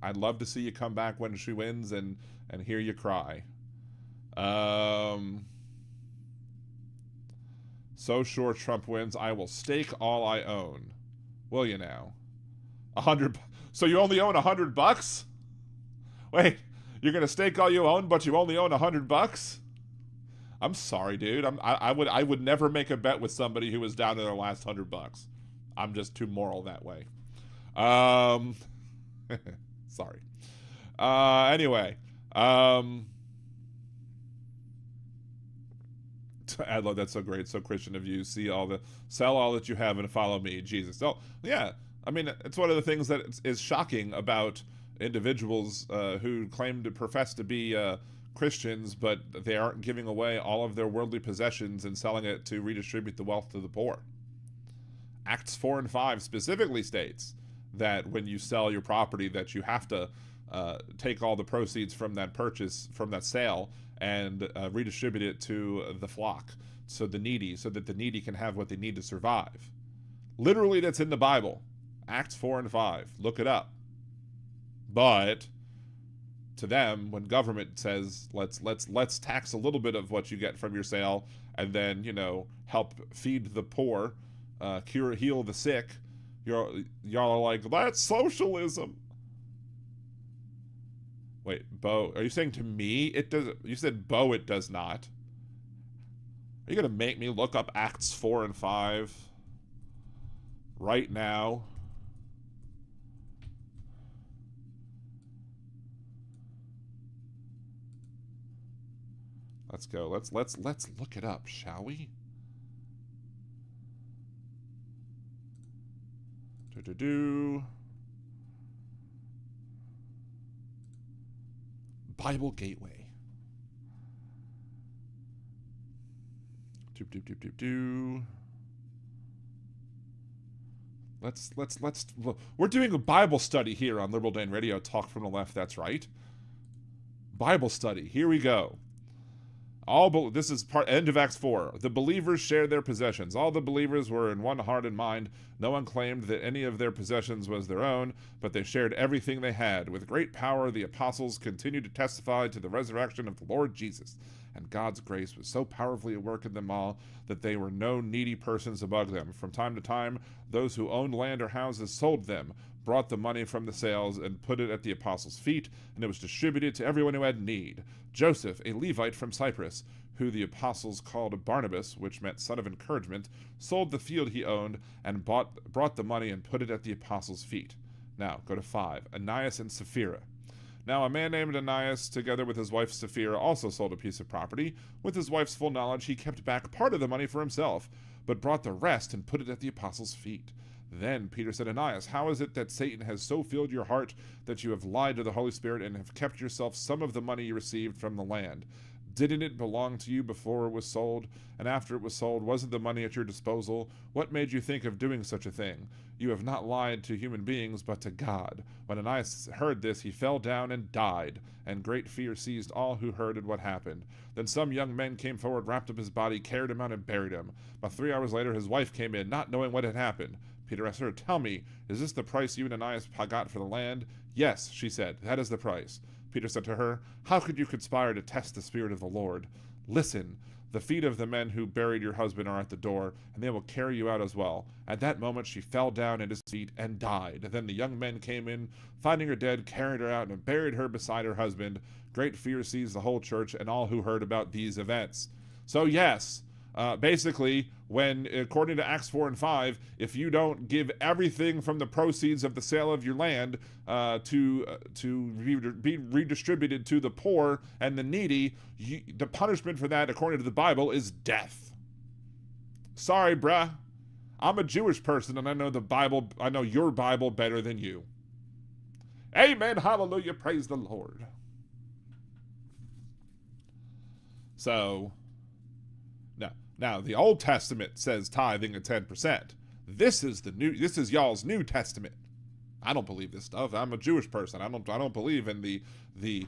I'd love to see you come back when she wins and hear you cry. So sure Trump wins, I will stake all I own. Will you now? 100. So you only own $100? Wait, you're gonna stake all you own, but you only own $100? I'm sorry, dude. I would never make a bet with somebody who was down to their last $100. I'm just too moral that way. Sorry. Anyway. Adlo, that's so great, so Christian of you. Sell all that you have and follow me, Jesus. Oh, yeah. I mean, it's one of the things that is shocking about individuals who claim to profess to be Christians, but they aren't giving away all of their worldly possessions and selling it to redistribute the wealth to the poor. Acts 4 and 5 specifically states that when you sell your property, that you have to take all the proceeds from that purchase, from that sale, and redistribute it to the flock, so that the needy can have what they need to survive. Literally, that's in the Bible. Acts 4 and 5. Look it up. But to them, when government says let's tax a little bit of what you get from your sale, and then help feed the poor, heal the sick, y'all are like, that's socialism. Wait, Bo, are you saying to me it does? You said, Bo, it does not. Are you gonna make me look up Acts 4 and 5 right now? Let's go. Let's look it up, shall we? Bible Gateway. Let's we're doing a Bible study here on Liberal Dan Radio. Talk from the left. That's right. Bible study. Here we go. This is end of Acts 4. The believers shared their possessions. All the believers were in one heart and mind. No one claimed that any of their possessions was their own, but they shared everything they had. With great power, the apostles continued to testify to the resurrection of the Lord Jesus. And God's grace was so powerfully at work in them all that there were no needy persons among them. From time to time, those who owned land or houses sold them, brought the money from the sales, and put it at the apostles' feet, and it was distributed to everyone who had need. Joseph, a Levite from Cyprus, who the apostles called Barnabas, which meant son of encouragement, sold the field he owned, and brought the money and put it at the apostles' feet. Now, go to 5. Ananias and Sapphira. Now a man named Ananias, together with his wife Sapphira, also sold a piece of property. With his wife's full knowledge, he kept back part of the money for himself, but brought the rest and put it at the apostles' feet. Then Peter said, Ananias, how is it that Satan has so filled your heart that you have lied to the Holy Spirit and have kept yourself some of the money you received from the land? Didn't it belong to you before it was sold? And after it was sold, wasn't the money at your disposal? What made you think of doing such a thing? You have not lied to human beings, but to God. When Ananias heard this, he fell down and died, and great fear seized all who heard what happened. Then some young men came forward, wrapped up his body, carried him out, and buried him. About 3 hours later, his wife came in, not knowing what had happened. Peter asked her, Tell me, is this the price you and Ananias got for the land? Yes, she said, that is the price. Peter said to her, How could you conspire to test the Spirit of the Lord? Listen, the feet of the men who buried your husband are at the door, and they will carry you out as well. At that moment she fell down at his feet and died. Then the young men came in, finding her dead, carried her out, and buried her beside her husband. Great fear seized the whole church and all who heard about these events. So yes, basically, when, according to Acts 4 and 5, if you don't give everything from the proceeds of the sale of your land to be redistributed to the poor and the needy, the punishment for that, according to the Bible, is death. Sorry, bruh. I'm a Jewish person, and I know the Bible, I know your Bible better than you. Amen, hallelujah, praise the Lord. So, now the Old Testament says tithing at 10%. This is y'all's New Testament. I don't believe this stuff. I'm a Jewish person. I don't believe in the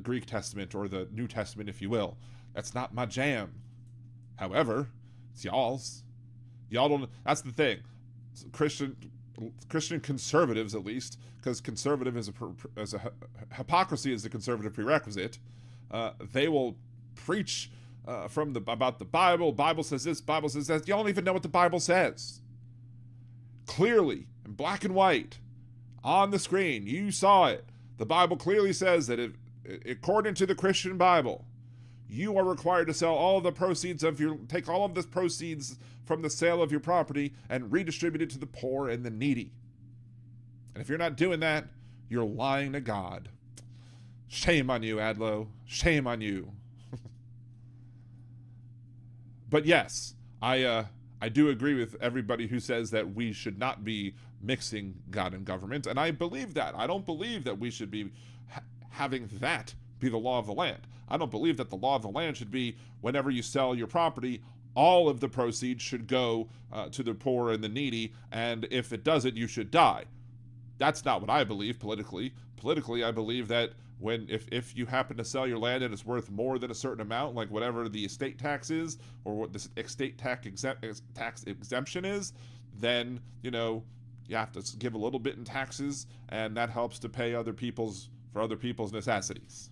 Greek Testament or the New Testament, if you will. That's not my jam. However, it's y'all's. Y'all don't. That's the thing. Christian conservatives, at least, because conservative is hypocrisy is the conservative prerequisite. They will preach about the Bible. Bible says this. Bible says that. Y'all don't even know what the Bible says. Clearly, in black and white, on the screen, you saw it. The Bible clearly says that according to the Christian Bible, you are required to sell all of the proceeds take all of the proceeds from the sale of your property and redistribute it to the poor and the needy. And if you're not doing that, you're lying to God. Shame on you, Adlo. Shame on you. But yes, I do agree with everybody who says that we should not be mixing God and government, and I believe that. I don't believe that we should be having that be the law of the land. I don't believe that the law of the land should be whenever you sell your property, all of the proceeds should go to the poor and the needy, and if it doesn't, you should die. That's not what I believe politically. Politically, I believe that if you happen to sell your land and it's worth more than a certain amount, like whatever the estate tax is, or what the estate tax exemption is, then, you have to give a little bit in taxes, and that helps to pay other people's necessities.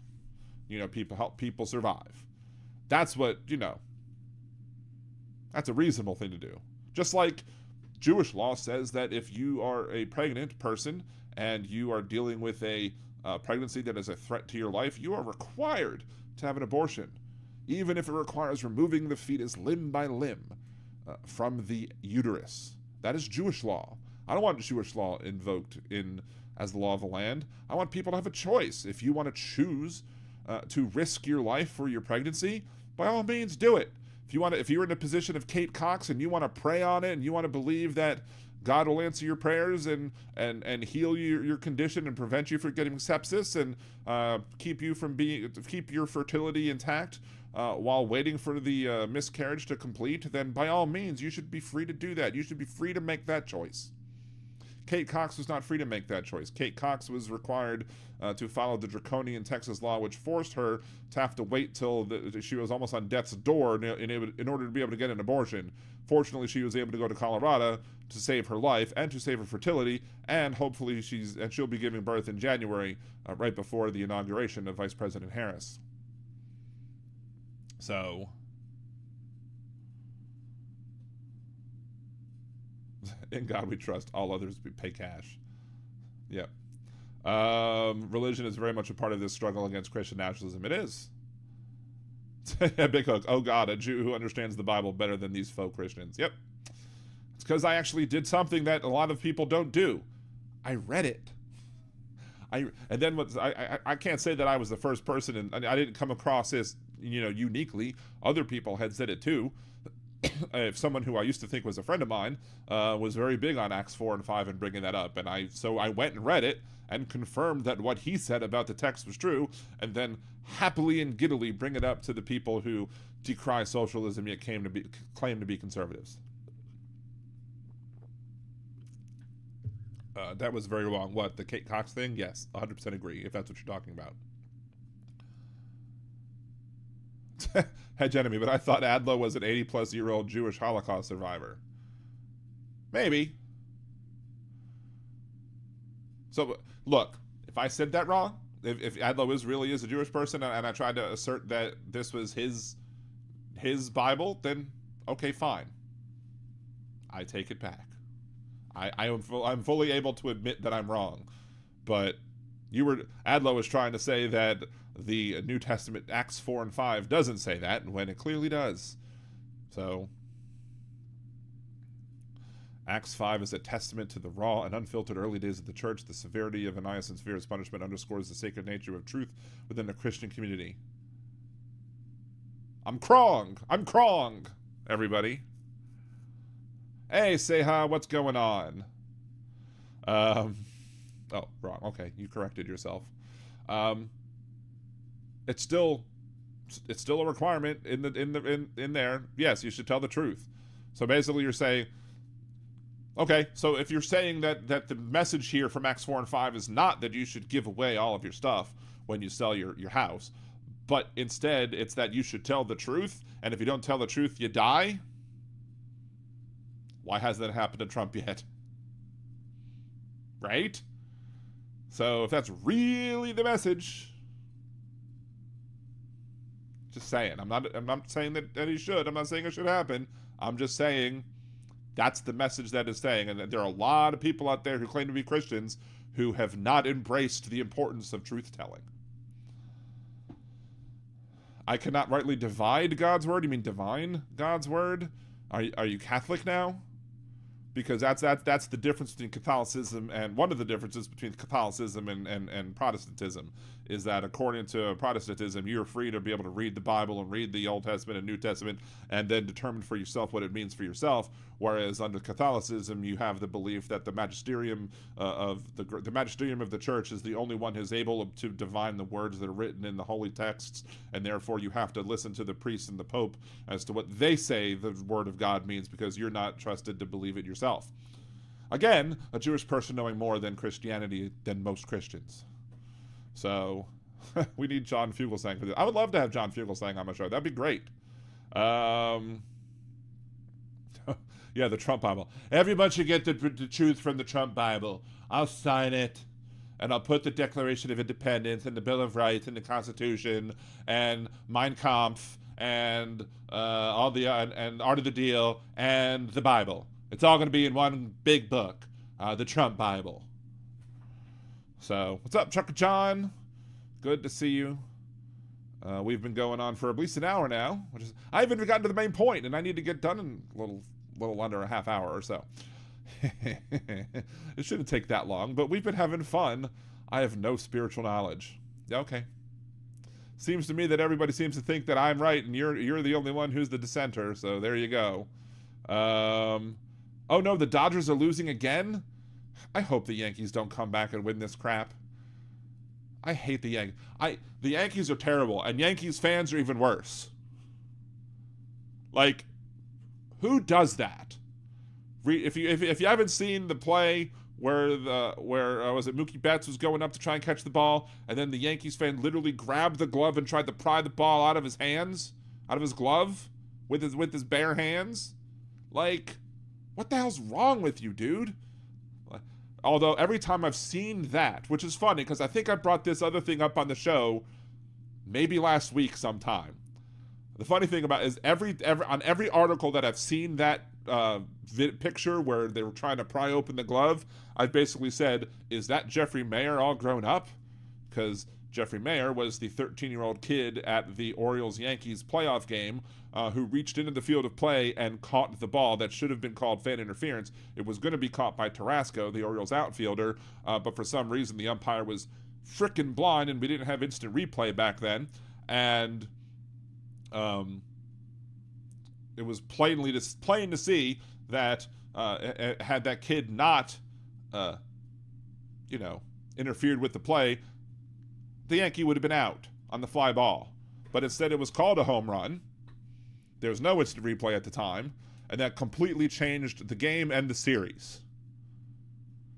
Help people survive. That's what, that's a reasonable thing to do. Just like Jewish law says that if you are a pregnant person and you are dealing with a pregnancy that is a threat to your life, you are required to have an abortion, even if it requires removing the fetus limb by limb from the uterus. That is Jewish law. I don't want Jewish law invoked as the law of the land. I want people to have a choice. If you want to choose to risk your life for your pregnancy, by all means do it. If you're in a position of Kate Cox and you want to pray on it and you want to believe that God will answer your prayers and heal your condition and prevent you from getting sepsis and keep your fertility intact while waiting for the miscarriage to complete, then by all means you should be free to do that. You should be free to make that choice. Kate Cox was not free to make that choice. Kate Cox was required to follow the draconian Texas law, which forced her to have to wait till she was almost on death's door in order to be able to get an abortion. Fortunately, she was able to go to Colorado to save her life and to save her fertility, and hopefully she'll be giving birth in January, right before the inauguration of Vice President Harris. So, in God we trust, all others pay cash. Yep. Religion is very much a part of this struggle against Christian nationalism. It is. Big Hook. Oh God, a Jew who understands the Bible better than these faux Christians. Yep. It's because I actually did something that a lot of people don't do. I read it. I can't say that I was the first person, and I didn't come across this, uniquely. Other people had said it too. If someone who I used to think was a friend of mine was very big on Acts 4 and 5 and bringing that up, and I went and read it and confirmed that what he said about the text was true, and then happily and giddily bring it up to the people who decry socialism yet claim to be conservatives. That was very wrong. What, the Kate Cox thing? Yes, 100% agree, if that's what you're talking about. Hedge enemy, but I thought Adlo was an 80-plus-year-old Jewish Holocaust survivor. Maybe. So, look, if I said that wrong, if Adlo really is a Jewish person, and I tried to assert that this was his Bible, then okay, fine. I take it back. I'm fully able to admit that I'm wrong, but Adlo was trying to say that the New Testament, Acts 4 and 5, doesn't say that, when it clearly does. So, Acts 5 is a testament to the raw and unfiltered early days of the church. The severity of Ananias and Sapphira's punishment underscores the sacred nature of truth within the Christian community. I'm krong, everybody. Hey, Seha, what's going on? Oh, wrong. Okay, you corrected yourself. Um, it's still a requirement in there. Yes, you should tell the truth. So basically, you're saying, okay, so if you're saying that the message here from Acts 4 and 5 is not that you should give away all of your stuff when you sell your house, but instead it's that you should tell the truth, and if you don't tell the truth, you die. Why hasn't that happened to Trump yet? Right? So if that's really the message, just saying. I'm not saying that he should. I'm not saying it should happen. I'm just saying that's the message that is saying. And there are a lot of people out there who claim to be Christians who have not embraced the importance of truth telling. I cannot rightly divide God's word. You mean divine God's word? Are you Catholic now? Because that's the difference between Catholicism, and one of the differences between Catholicism and Protestantism is that according to Protestantism, you're free to be able to read the Bible and read the Old Testament and New Testament and then determine for yourself what it means for yourself. Whereas under Catholicism, you have the belief that the magisterium of the church is the only one who's able to divine the words that are written in the holy texts, and therefore you have to listen to the priests and the Pope as to what they say the word of God means, because you're not trusted to believe it yourself. Again, a Jewish person knowing more than Christianity than most Christians. So, we need John Fugelsang for this. I would love to have John Fugelsang on my show. That'd be great. Yeah, the Trump Bible. Everyone should get the truth from the Trump Bible. I'll sign it, and I'll put the Declaration of Independence and the Bill of Rights and the Constitution and Mein Kampf and all the and Art of the Deal and the Bible. It's all going to be in one big book, the Trump Bible. So, what's up, Chuck John? Good to see you. We've been going on for at least an hour now, which is, I haven't even gotten to the main point, and I need to get done in a little under a half hour or so. It shouldn't take that long, but we've been having fun. I have no spiritual knowledge. Okay. Seems to me that everybody seems to think that I'm right, and you're the only one who's the dissenter, so there you go. Oh no, the Dodgers are losing again? I hope the Yankees don't come back and win this crap. I hate the Yankees. The Yankees are terrible, and Yankees fans are even worse. Like, who does that? If you haven't seen the play where was it Mookie Betts was going up to try and catch the ball, and then the Yankees fan literally grabbed the glove and tried to pry the ball out of his hands, out of his glove, with his bare hands. Like, what the hell's wrong with you, dude? Although every time I've seen that, which is funny because I think I brought this other thing up on the show maybe last week sometime. The funny thing about it is on every article that I've seen that picture where they were trying to pry open the glove, I've basically said, is that Jeffrey Mayer all grown up? Because Jeffrey Mayer was the 13-year-old kid at the Orioles-Yankees playoff game who reached into the field of play and caught the ball that should have been called fan interference. It was going to be caught by Tarasco, the Orioles outfielder, but for some reason the umpire was frickin' blind, and we didn't have instant replay back then. And it was plain to see that had that kid not, interfered with the play, the Yankee would have been out on the fly ball. But instead it was called a home run. There was no instant replay at the time, and that completely changed the game and the series.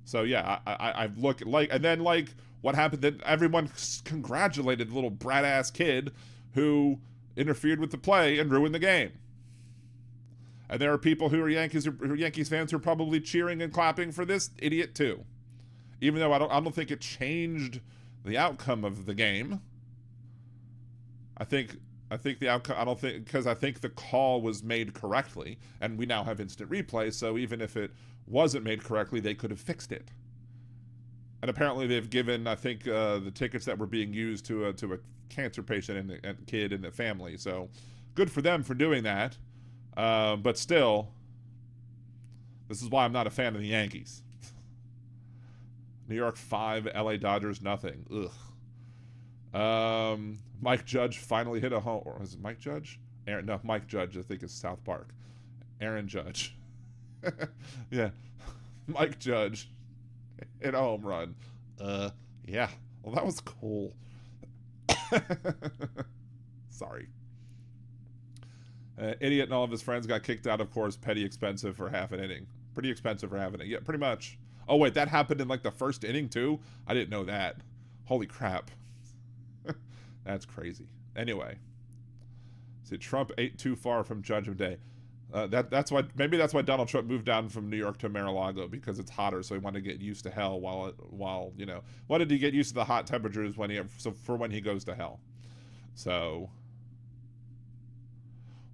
So yeah, I've looked and then what happened, that everyone congratulated the little brat ass kid who interfered with the play and ruined the game. And there are people who are Yankees fans who are probably cheering and clapping for this idiot too. Even though I don't think it changed the outcome of the game. I think the outcome, because I think the call was made correctly, and we now have instant replay, so even if it wasn't made correctly, they could have fixed it. And apparently they've given, I think, the tickets that were being used to a cancer patient and a kid and the family, so good for them for doing that. But still, this is why I'm not a fan of the Yankees. New York 5, LA Dodgers nothing. Ugh. Mike Judge finally hit a home. Or is it Mike Judge? Mike Judge, I think, is South Park. Aaron Judge. Yeah. Mike Judge hit a home run. Yeah. Well, that was cool. Sorry. Idiot and all of his friends got kicked out, of course. Petty expensive for half an inning. Pretty expensive for half an inning. Yeah, pretty much. Oh, wait, that happened in like the first inning, too? I didn't know that. Holy crap. That's crazy. Anyway. See, Trump ate too far from Judgment Day. That's why, maybe that's why Donald Trump moved down from New York to Mar-a-Lago, because it's hotter, so he wanted to get used to hell while you know, wanted to get used to the hot temperatures when he goes to hell. So,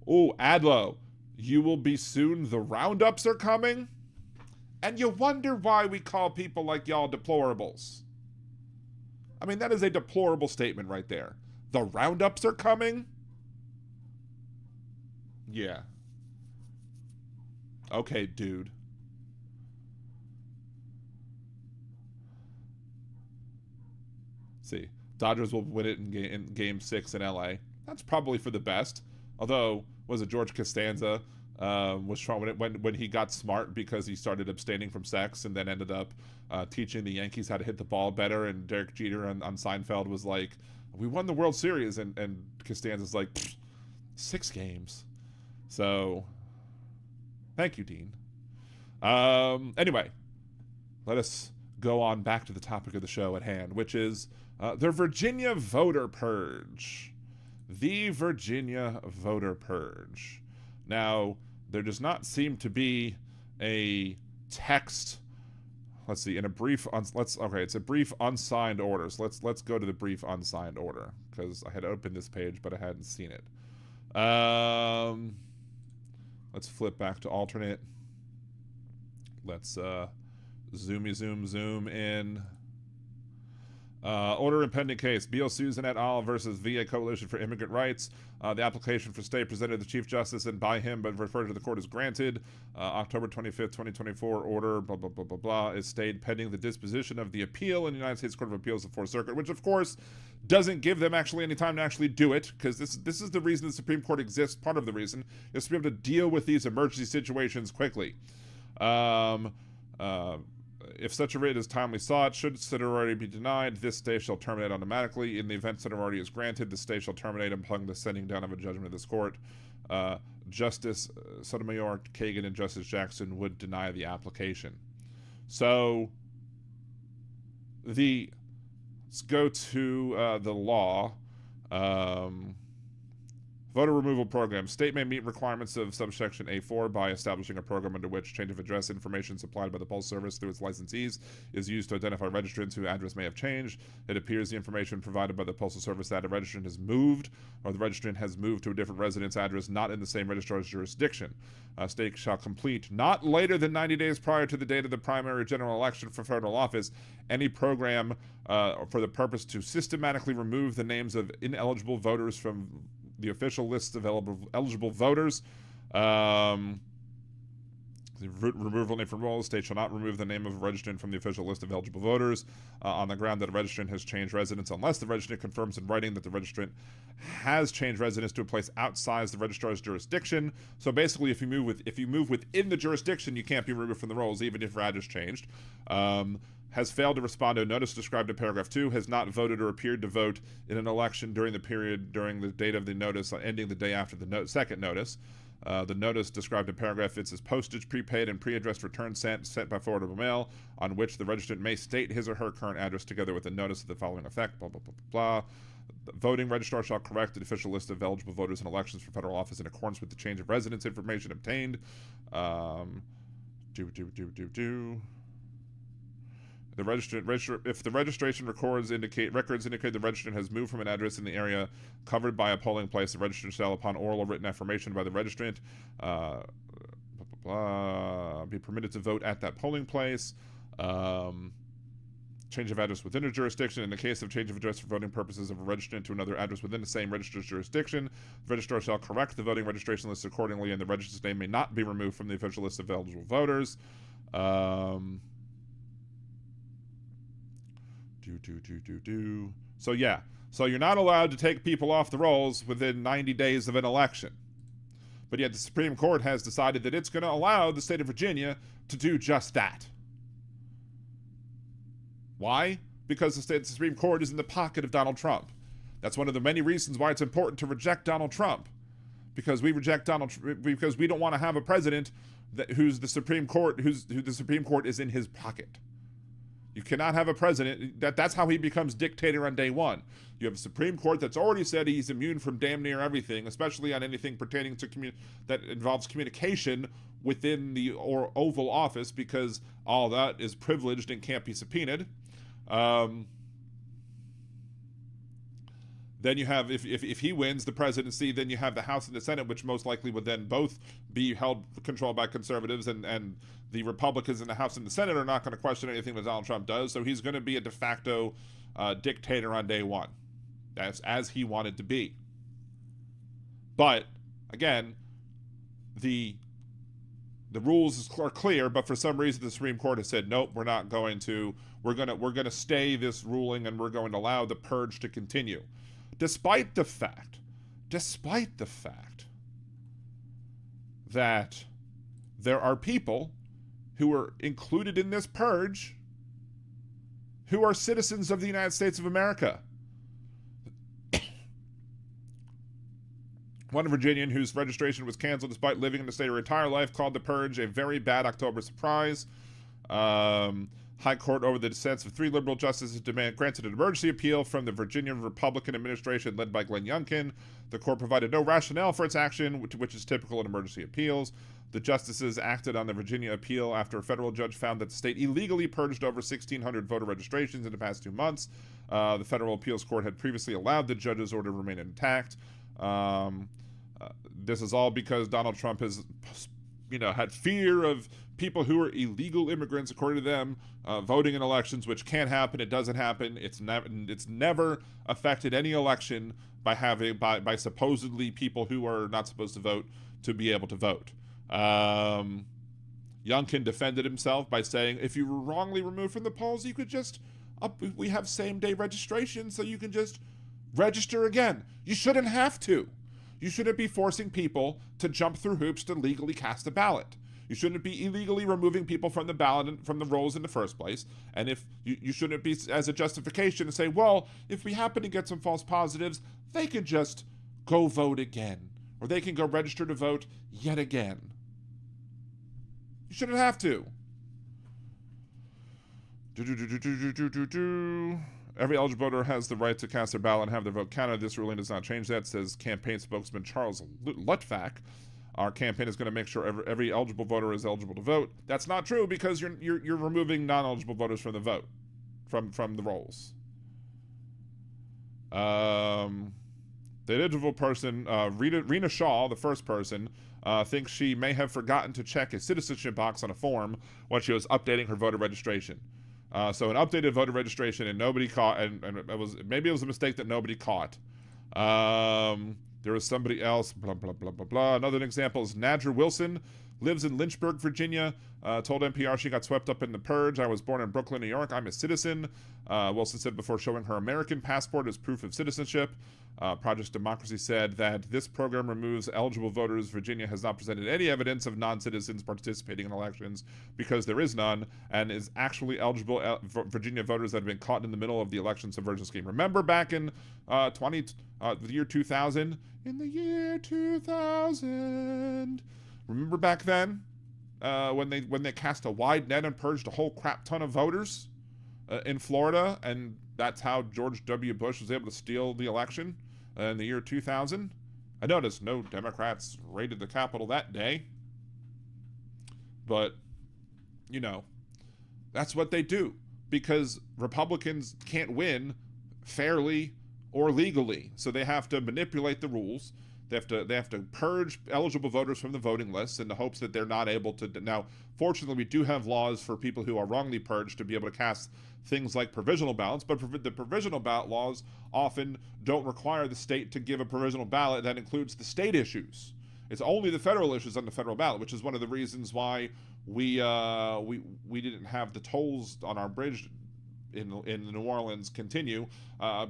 oh, Adlo, you will be soon. The roundups are coming, and you wonder why we call people like y'all deplorables. I mean, that is a deplorable statement right there. The roundups are coming? Yeah. Okay, dude. See, Dodgers will win it in game 6 in LA. That's probably for the best. Although, was it George Costanza was trying when he got smart because he started abstaining from sex and then ended up teaching the Yankees how to hit the ball better, and Derek Jeter on Seinfeld was like, we won the World Series, and Costanza's like, 6 games. So, thank you, Dean. Anyway, let us go on back to the topic of the show at hand, which is the Virginia voter purge. The Virginia voter purge. Now, there does not seem to be a text. Let's see, in a brief, it's a brief unsigned order. So let's go to the brief unsigned order, because I had opened this page, but I hadn't seen it. Let's flip back to alternate. Let's zoom in. Order in pending case. Beal Susan et al. Versus VA Coalition for Immigrant Rights. The application for stay presented to the Chief Justice and by him, but referred to the court, is granted. October 25th, 2024. Order, blah, blah, blah, blah, blah, is stayed pending the disposition of the appeal in the United States Court of Appeals of the Fourth Circuit, which, of course, doesn't give them actually any time to actually do it, because this is the reason the Supreme Court exists. Part of the reason is to be able to deal with these emergency situations quickly. If such a writ is timely sought, should certiorari be denied, this stay shall terminate automatically. In the event certiorari is granted, the stay shall terminate upon the sending down of a judgment of this court. Justice Sotomayor, Kagan, and Justice Jackson would deny the application. So, let's go to the law. Voter removal program. State may meet requirements of subsection A4 by establishing a program under which change of address information supplied by the Postal Service through its licensees is used to identify registrants whose address may have changed. It appears the information provided by the Postal Service that a registrant has moved, or the registrant has moved to a different residence address not in the same registrar's jurisdiction. State shall complete, not later than 90 days prior to the date of the primary general election for federal office, any program for the purpose to systematically remove the names of ineligible voters from the official list of eligible voters. Removal name from roll. State shall not remove the name of a registrant from the official list of eligible voters on the ground that a registrant has changed residence, unless the registrant confirms in writing that the registrant has changed residence to a place outside the registrar's jurisdiction. So basically, if you move within the jurisdiction, you can't be removed from the rolls, even if your address changed. Has failed to respond to a notice described in paragraph 2, has not voted or appeared to vote in an election during the date of the notice, ending the day after the second notice. The notice described in paragraph it says postage, prepaid, and pre-addressed return sent by forwardable mail, on which the registrant may state his or her current address together with a notice of the following effect, blah, blah, blah, blah, blah. The voting registrar shall correct the official list of eligible voters in elections for federal office in accordance with the change of residence information obtained. The registrant, if the registration records indicate the registrant has moved from an address in the area covered by a polling place, the registrant shall, upon oral or written affirmation by the registrant, be permitted to vote at that polling place. Change of address within a jurisdiction. In the case of change of address for voting purposes of a registrant to another address within the same registrar's jurisdiction, the registrar shall correct the voting registration list accordingly, and the registrant's name may not be removed from the official list of eligible voters. So yeah, so you're not allowed to take people off the rolls within 90 days of an election. But yet the Supreme Court has decided that it's going to allow the state of Virginia to do just that. Why? Because the Supreme Court is in the pocket of Donald Trump. That's one of the many reasons why it's important to reject Donald Trump. Because we reject because we don't want to have a president who the Supreme Court is in his pocket. You cannot have a president that's how he becomes dictator on day one. You have a Supreme Court that's already said he's immune from damn near everything, especially on anything pertaining to that involves communication within the Oval Office, because all that is privileged and can't be subpoenaed. Then you have, if he wins the presidency, then you have the House and the Senate, which most likely would then both be controlled by conservatives, and the Republicans in the House and the Senate are not going to question anything that Donald Trump does. So he's going to be a de facto dictator on day one. That's as he wanted to be. But again, the rules are clear, but for some reason the Supreme Court has said, nope, we're not going to. We're gonna stay this ruling, and we're going to allow the purge to continue. Despite the fact that there are people who are included in this purge who are citizens of the United States of America. One Virginian whose registration was canceled despite living in the state her entire life called the purge a very bad October surprise. High Court, over the dissents of 3 liberal justices, granted an emergency appeal from the Virginia Republican administration led by Glenn Youngkin. The court provided no rationale for its action, which is typical in emergency appeals. The justices acted on the Virginia appeal after a federal judge found that the state illegally purged over 1,600 voter registrations in the past 2 months. The federal appeals court had previously allowed the judge's order to remain intact. This is all because Donald Trump has, had fear of people who are illegal immigrants, according to them, voting in elections, which can't happen. It doesn't happen. It's never affected any election by supposedly people who are not supposed to vote to be able to vote. Youngkin defended himself by saying, if you were wrongly removed from the polls, you could just we have same-day registration, so you can just register again. You shouldn't have to. You shouldn't be forcing people to jump through hoops to legally cast a ballot. You shouldn't be illegally removing people from the ballot and from the rolls in the first place. And if you shouldn't be as a justification to say, well, if we happen to get some false positives, they can just go vote again, or they can go register to vote yet again. You shouldn't have to. Every eligible voter has the right to cast their ballot and have their vote counted. This ruling does not change that, says campaign spokesman Charles Lutvack. Our campaign is going to make sure every eligible voter is eligible to vote. That's not true, because you're removing non-eligible voters from the vote, from the rolls. The eligible person, Rena Shaw, the first person, thinks she may have forgotten to check a citizenship box on a form when she was updating her voter registration. So an updated voter registration, and nobody caught, and maybe it was a mistake that nobody caught. There was somebody else, blah, blah, blah, blah, blah. Another example is Nadra Wilson, lives in Lynchburg, Virginia, told NPR she got swept up in the purge. I was born in Brooklyn, New York. I'm a citizen. Wilson said before showing her American passport as proof of citizenship. Project Democracy said that this program removes eligible voters. Virginia has not presented any evidence of non-citizens participating in elections because there is none, and is actually eligible Virginia voters that have been caught in the middle of the election subversion scheme. Remember back in the year 2000? In the year 2000. Remember back then when they cast a wide net and purged a whole crap ton of voters in Florida, and that's how George W. Bush was able to steal the election in the year 2000. I noticed no Democrats raided the Capitol that day, but that's what they do, because Republicans can't win fairly or legally, so they have to manipulate the rules. They have to purge eligible voters from the voting lists in the hopes that they're not able to. Now, fortunately, we do have laws for people who are wrongly purged to be able to cast things like provisional ballots, but the provisional ballot laws often don't require the state to give a provisional ballot that includes the state issues. It's only the federal issues on the federal ballot, which is one of the reasons why we didn't have the tolls on our bridge in New Orleans continue,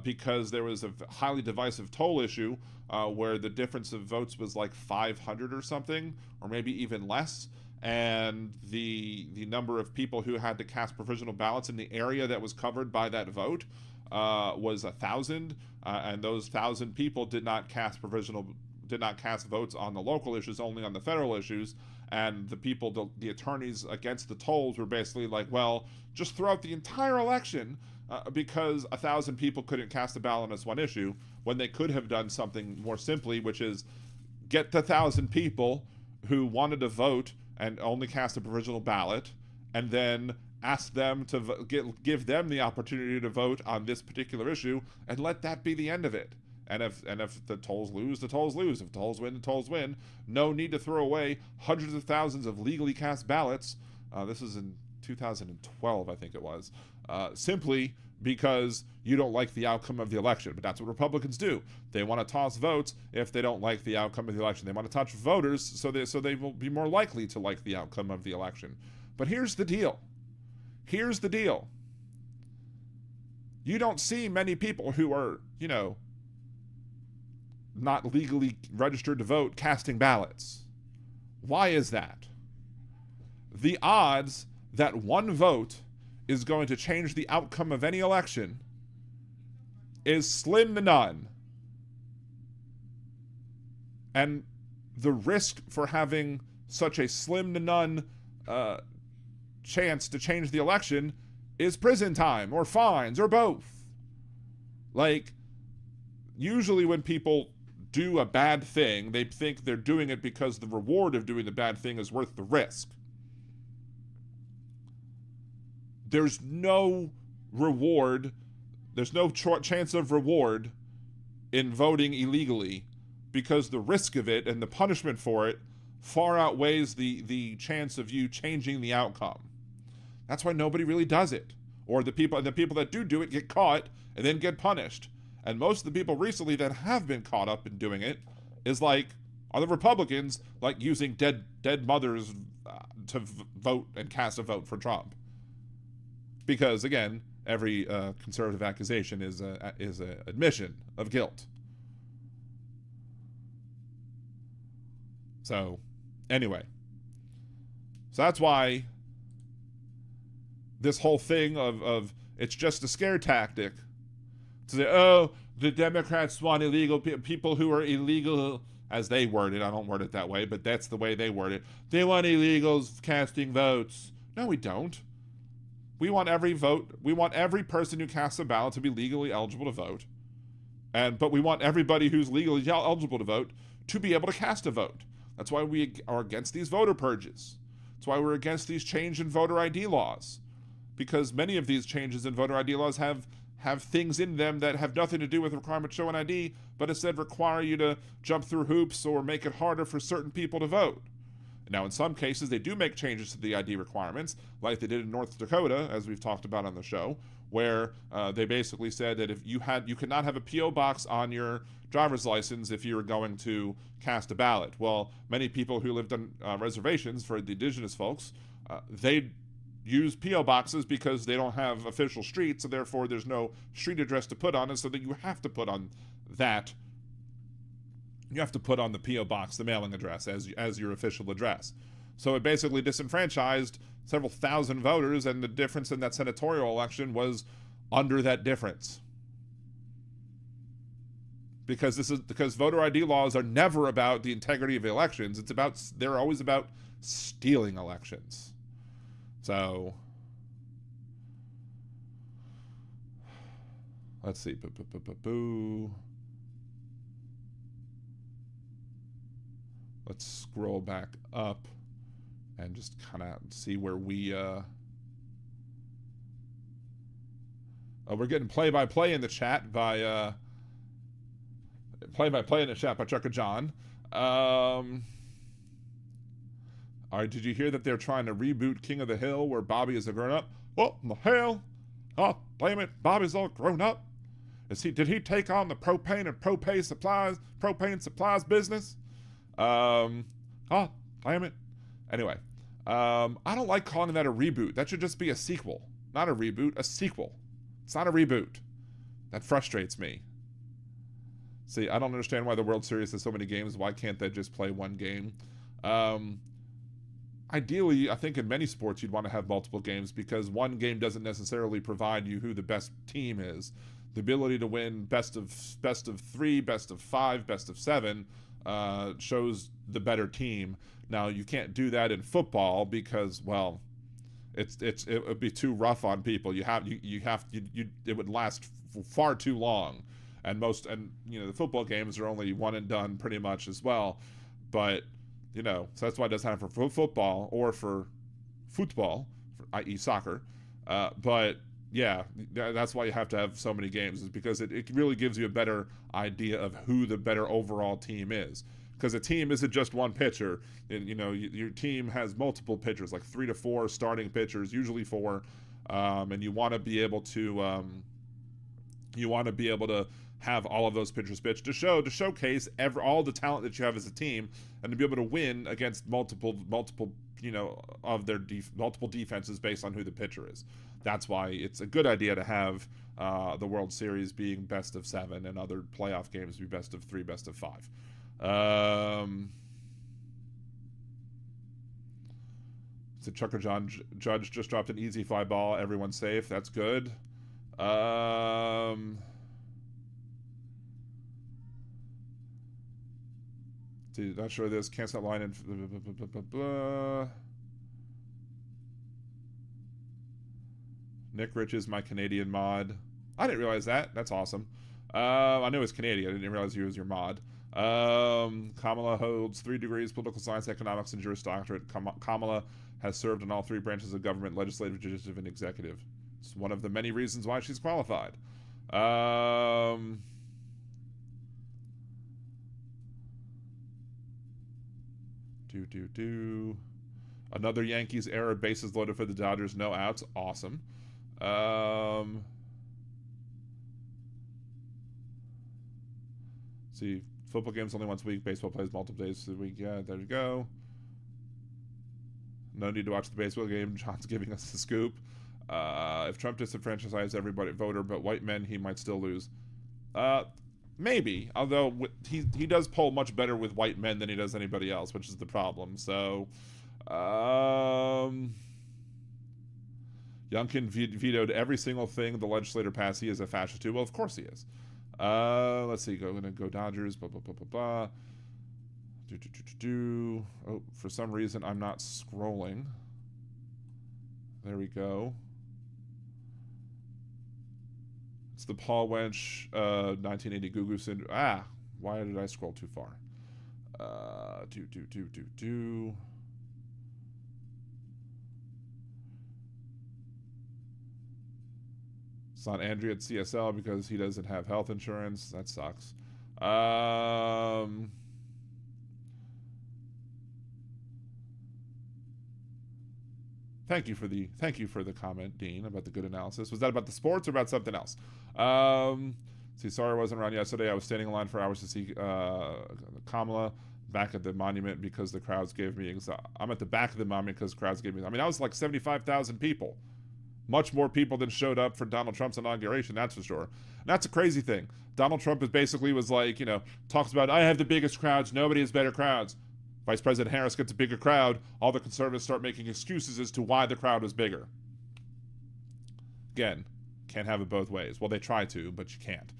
because there was a highly divisive toll issue where the difference of votes was like 500 or something, or maybe even less. And the number of people who had to cast provisional ballots in the area that was covered by that vote was 1,000, and those 1,000 people did not cast votes on the local issues, only on the federal issues. And the attorneys against the tolls were basically like, well, just throughout the entire election, because 1,000 people couldn't cast a ballot on this one issue, when they could have done something more simply, which is get the 1,000 people who wanted to vote and only cast a provisional ballot, and then ask them to give them the opportunity to vote on this particular issue, and let that be the end of it. And if the tolls lose, the tolls lose. If tolls win, the tolls win. No need to throw away hundreds of thousands of legally cast ballots. This is in 2012, I think it was. Simply because you don't like the outcome of the election. But that's what Republicans do. They want to toss votes if they don't like the outcome of the election. They want to touch voters so they will be more likely to like the outcome of the election. But here's the deal. Here's the deal. You don't see many people who are, not legally registered to vote casting ballots. Why is that? The odds that one vote is going to change the outcome of any election is slim to none. And the risk for having such a slim to none chance to change the election is prison time or fines or both. Like, usually when people do a bad thing, they think they're doing it because the reward of doing the bad thing is worth the risk. There's no reward, there's no chance of reward in voting illegally, because the risk of it and the punishment for it far outweighs the chance of you changing the outcome. That's why nobody really does it. Or the people that do it get caught and then get punished. And most of the people recently that have been caught up in doing it are the Republicans, like using dead mothers to vote and cast a vote for Trump. Because again, every conservative accusation is a admission of guilt. So, anyway, so that's why this whole thing of it's just a scare tactic to say, oh, the Democrats want illegal people who are illegal, as they word it. I don't word it that way, but that's the way they word it. They want illegals casting votes. No, we don't. We want every vote. We want every person who casts a ballot to be legally eligible to vote. But we want everybody who's legally eligible to vote to be able to cast a vote. That's why we are against these voter purges. That's why we're against these change in voter ID laws. Because many of these changes in voter ID laws have things in them that have nothing to do with requirement to show an ID, but instead require you to jump through hoops or make it harder for certain people to vote. Now, in some cases, they do make changes to the ID requirements, like they did in North Dakota, as we've talked about on the show, where they basically said that if you could not have a P.O. box on your driver's license if you were going to cast a ballot. Well, many people who lived on reservations for the indigenous folks, they use P.O. boxes because they don't have official streets, so therefore there's no street address to put on, and so that you have to put on that. You have to put on the P.O. box, the mailing address, as your official address. So it basically disenfranchised several thousand voters, and the difference in that senatorial election was under that difference. Because voter ID laws are never about the integrity of elections. They're always about stealing elections. So let's see. Let's scroll back up and just kind of see where we're getting play-by-play in the chat by Trucker John. All right, did you hear that they're trying to reboot King of the Hill where Bobby is a grown-up? What in the hell? Oh, damn it, Bobby's all grown up. Did he take on the propane and propane supplies business? Oh, damn it. Anyway, I don't like calling that a reboot. That should just be a sequel. Not a reboot, a sequel. It's not a reboot. That frustrates me. See, I don't understand why the World Series has so many games. Why can't they just play one game? Ideally, I think in many sports you'd want to have multiple games because one game doesn't necessarily provide you who the best team is. The ability to win best of 3, best of 5, best of 7 shows the better team. Now you can't do that in football because, well, it would be too rough on people. It would last far too long, and the football games are only one and done pretty much as well. But so that's why it doesn't happen for football or for football, i.e. soccer. But yeah, that's why you have to have so many games, is because it really gives you a better idea of who the better overall team is. Because a team isn't just one pitcher. Your team has multiple pitchers, like 3 to 4 starting pitchers, usually 4, and you want to be able to have all of those pitchers pitch to showcase all the talent that you have as a team, and to be able to win against multiple of their multiple defenses based on who the pitcher is. That's why it's a good idea to have the World Series being best of 7 and other playoff games be best of 3, best of 5. So Chucker John Judge just dropped an easy fly ball. Everyone's safe. That's good. See, not sure this. Can't stop line and blah, blah, blah. Nick Rich is my Canadian mod. I didn't realize that. That's awesome. I knew it was Canadian. I didn't realize he was your mod. Kamala holds 3 degrees, political science, economics, and Juris Doctorate. Kamala has served in all 3 branches of government, legislative, judicial, and executive. It's one of the many reasons why she's qualified. Another Yankees era, bases loaded for the Dodgers, no outs. Awesome. See, football games only once a week. Baseball plays multiple days a week. Yeah, there you go. No need to watch the baseball game. John's giving us the scoop. If Trump disenfranchised everybody voter but white men, he might still lose. Maybe, although he does poll much better with white men than he does anybody else, which is the problem. So, Youngkin vetoed every single thing the legislator passed. He is a fascist too. Well, of course he is. Let's see. Gonna go Dodgers. Blah blah blah blah blah. Oh, for some reason I'm not scrolling. There we go. It's the Paul Wench 1980 Gugu syndrome. Why did I scroll too far? It's not Andrea at CSL because he doesn't have health insurance. That sucks. Thank you for the comment, Dean, about the good analysis. Was that about the sports or about something else? Sorry I wasn't around yesterday. I was standing in line for hours to see Kamala back at the monument because the crowds gave me anxiety. I'm at the back of the monument because crowds gave me. I was like 75,000 people. Much more people than showed up for Donald Trump's inauguration, that's for sure. And that's a crazy thing. Donald Trump was like, talks about, I have the biggest crowds, nobody has better crowds. Vice President Harris gets a bigger crowd, all the conservatives start making excuses as to why the crowd was bigger. Again, can't have it both ways. Well, they try to, but you can't.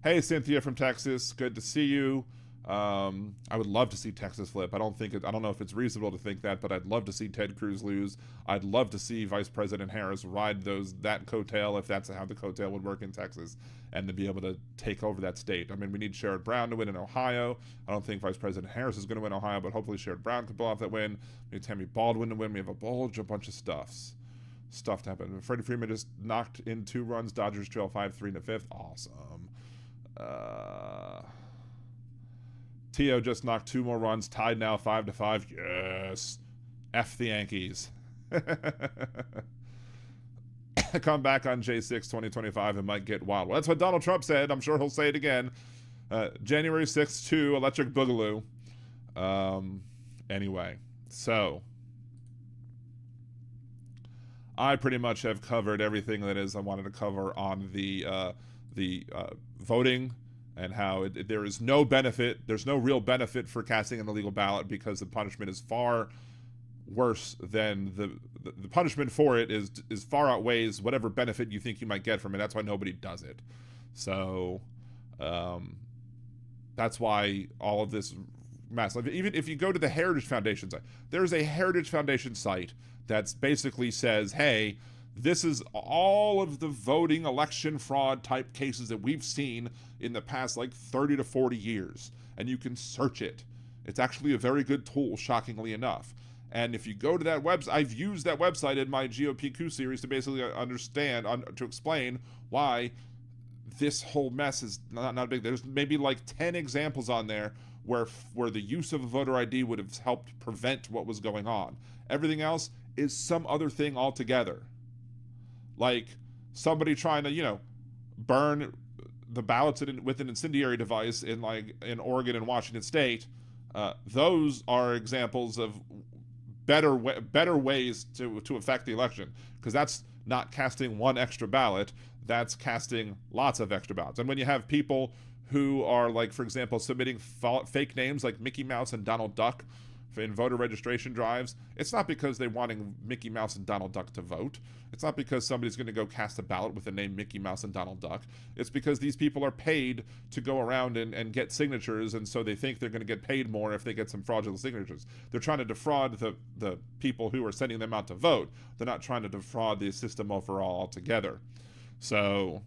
Hey, Cynthia from Texas, good to see you. I would love to see Texas flip. I don't know if it's reasonable to think that, but I'd love to see Ted Cruz lose. I'd love to see Vice President Harris ride that coattail, if that's how the coattail would work in Texas, and to be able to take over that state. We need Sherrod Brown to win in Ohio. I don't think Vice President Harris is going to win Ohio, but hopefully Sherrod Brown could pull off that win. We need Tammy Baldwin to win. We have a bunch of stuff to happen. Freddie Freeman just knocked in 2 runs. Dodgers trail 5-3 in the 5th. Awesome. Tio just knocked 2 more runs, tied now 5-5. Yes. F the Yankees. Come back on J6 2025 and might get wild. Well, that's what Donald Trump said. I'm sure he'll say it again. January 6th to Electric Boogaloo. Anyway, so I pretty much have covered everything that is I wanted to cover on the the voting, and how there is no benefit. There's no real benefit for casting an illegal ballot because the punishment is far worse than the punishment for it is far outweighs whatever benefit you think you might get from it. That's why nobody does it. So that's why all of this mass, even if you go to the Heritage Foundation site, there's a Heritage Foundation site that's basically says, hey, this is all of the voting election fraud type cases that we've seen in the past like 30 to 40 years. And you can search it. It's actually a very good tool, shockingly enough. And if you go to that website, I've used that website in my GOPQ series to basically to explain why this whole mess is not big. There's maybe like 10 examples on there where the use of a voter ID would have helped prevent what was going on. Everything else is some other thing altogether. Like somebody trying to, burn the ballots with an incendiary device in Oregon and Washington State. Those are examples of better ways to affect the election, because that's not casting one extra ballot, that's casting lots of extra ballots. And when you have people who are, like, for example, submitting fake names like Mickey Mouse and Donald Duck in voter registration drives, it's not because they're wanting Mickey Mouse and Donald Duck to vote. It's not because somebody's going to go cast a ballot with the name Mickey Mouse and Donald Duck. It's because these people are paid to go around and get signatures, and so they think they're going to get paid more if they get some fraudulent signatures. They're trying to defraud the people who are sending them out to vote. They're not trying to defraud the system overall altogether. So,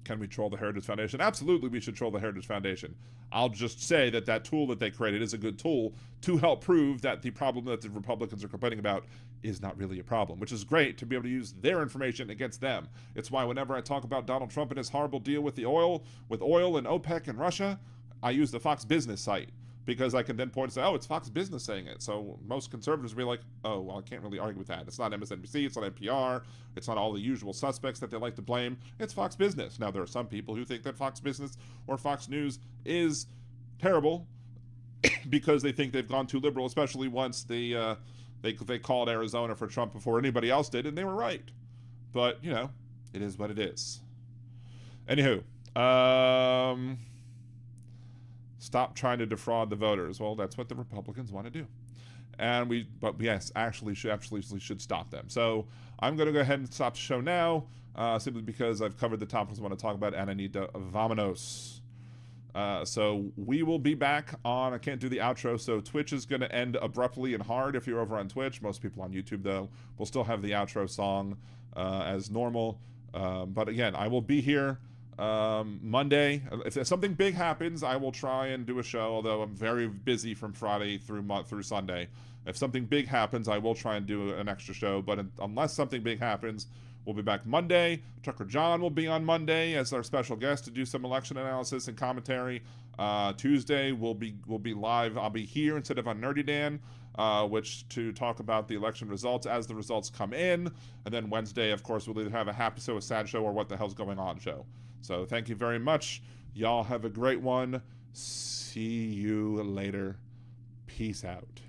can we troll the Heritage Foundation? Absolutely, we should troll the Heritage Foundation. I'll just say that tool that they created is a good tool to help prove that the problem that the Republicans are complaining about is not really a problem, which is great to be able to use their information against them. It's why whenever I talk about Donald Trump and his horrible deal with oil and OPEC and Russia, I use the Fox Business site, because I can then point and say, oh, it's Fox Business saying it. So most conservatives will be like, oh, well, I can't really argue with that. It's not MSNBC, it's not NPR, it's not all the usual suspects that they like to blame. It's Fox Business. Now, there are some people who think that Fox Business or Fox News is terrible because they think they've gone too liberal, especially once they called Arizona for Trump before anybody else did, and they were right. But, it is what it is. Anywho, stop trying to defraud the voters. Well, that's what the Republicans want to do. But yes, actually should stop them. So I'm going to go ahead and stop the show now, simply because I've covered the topics I want to talk about, and I need to vamonos. So we will be back on, I can't do the outro, so Twitch is going to end abruptly and hard if you're over on Twitch. Most people on YouTube, though, will still have the outro song as normal. But again, I will be here Monday. If something big happens, I will try and do a show, although I'm very busy from Friday through Sunday. If something big happens, I will try and do an extra show, but unless something big happens, we'll be back Monday. Tucker John will be on Monday as our special guest to do some election analysis and commentary. Tuesday we'll be live. I'll be here instead of on Nerdy Dan, which to talk about the election results as the results come in. And then Wednesday, of course, we'll either have a happy show, a sad show, or what the hell's going on show. So thank you very much. Y'all have a great one. See you later. Peace out.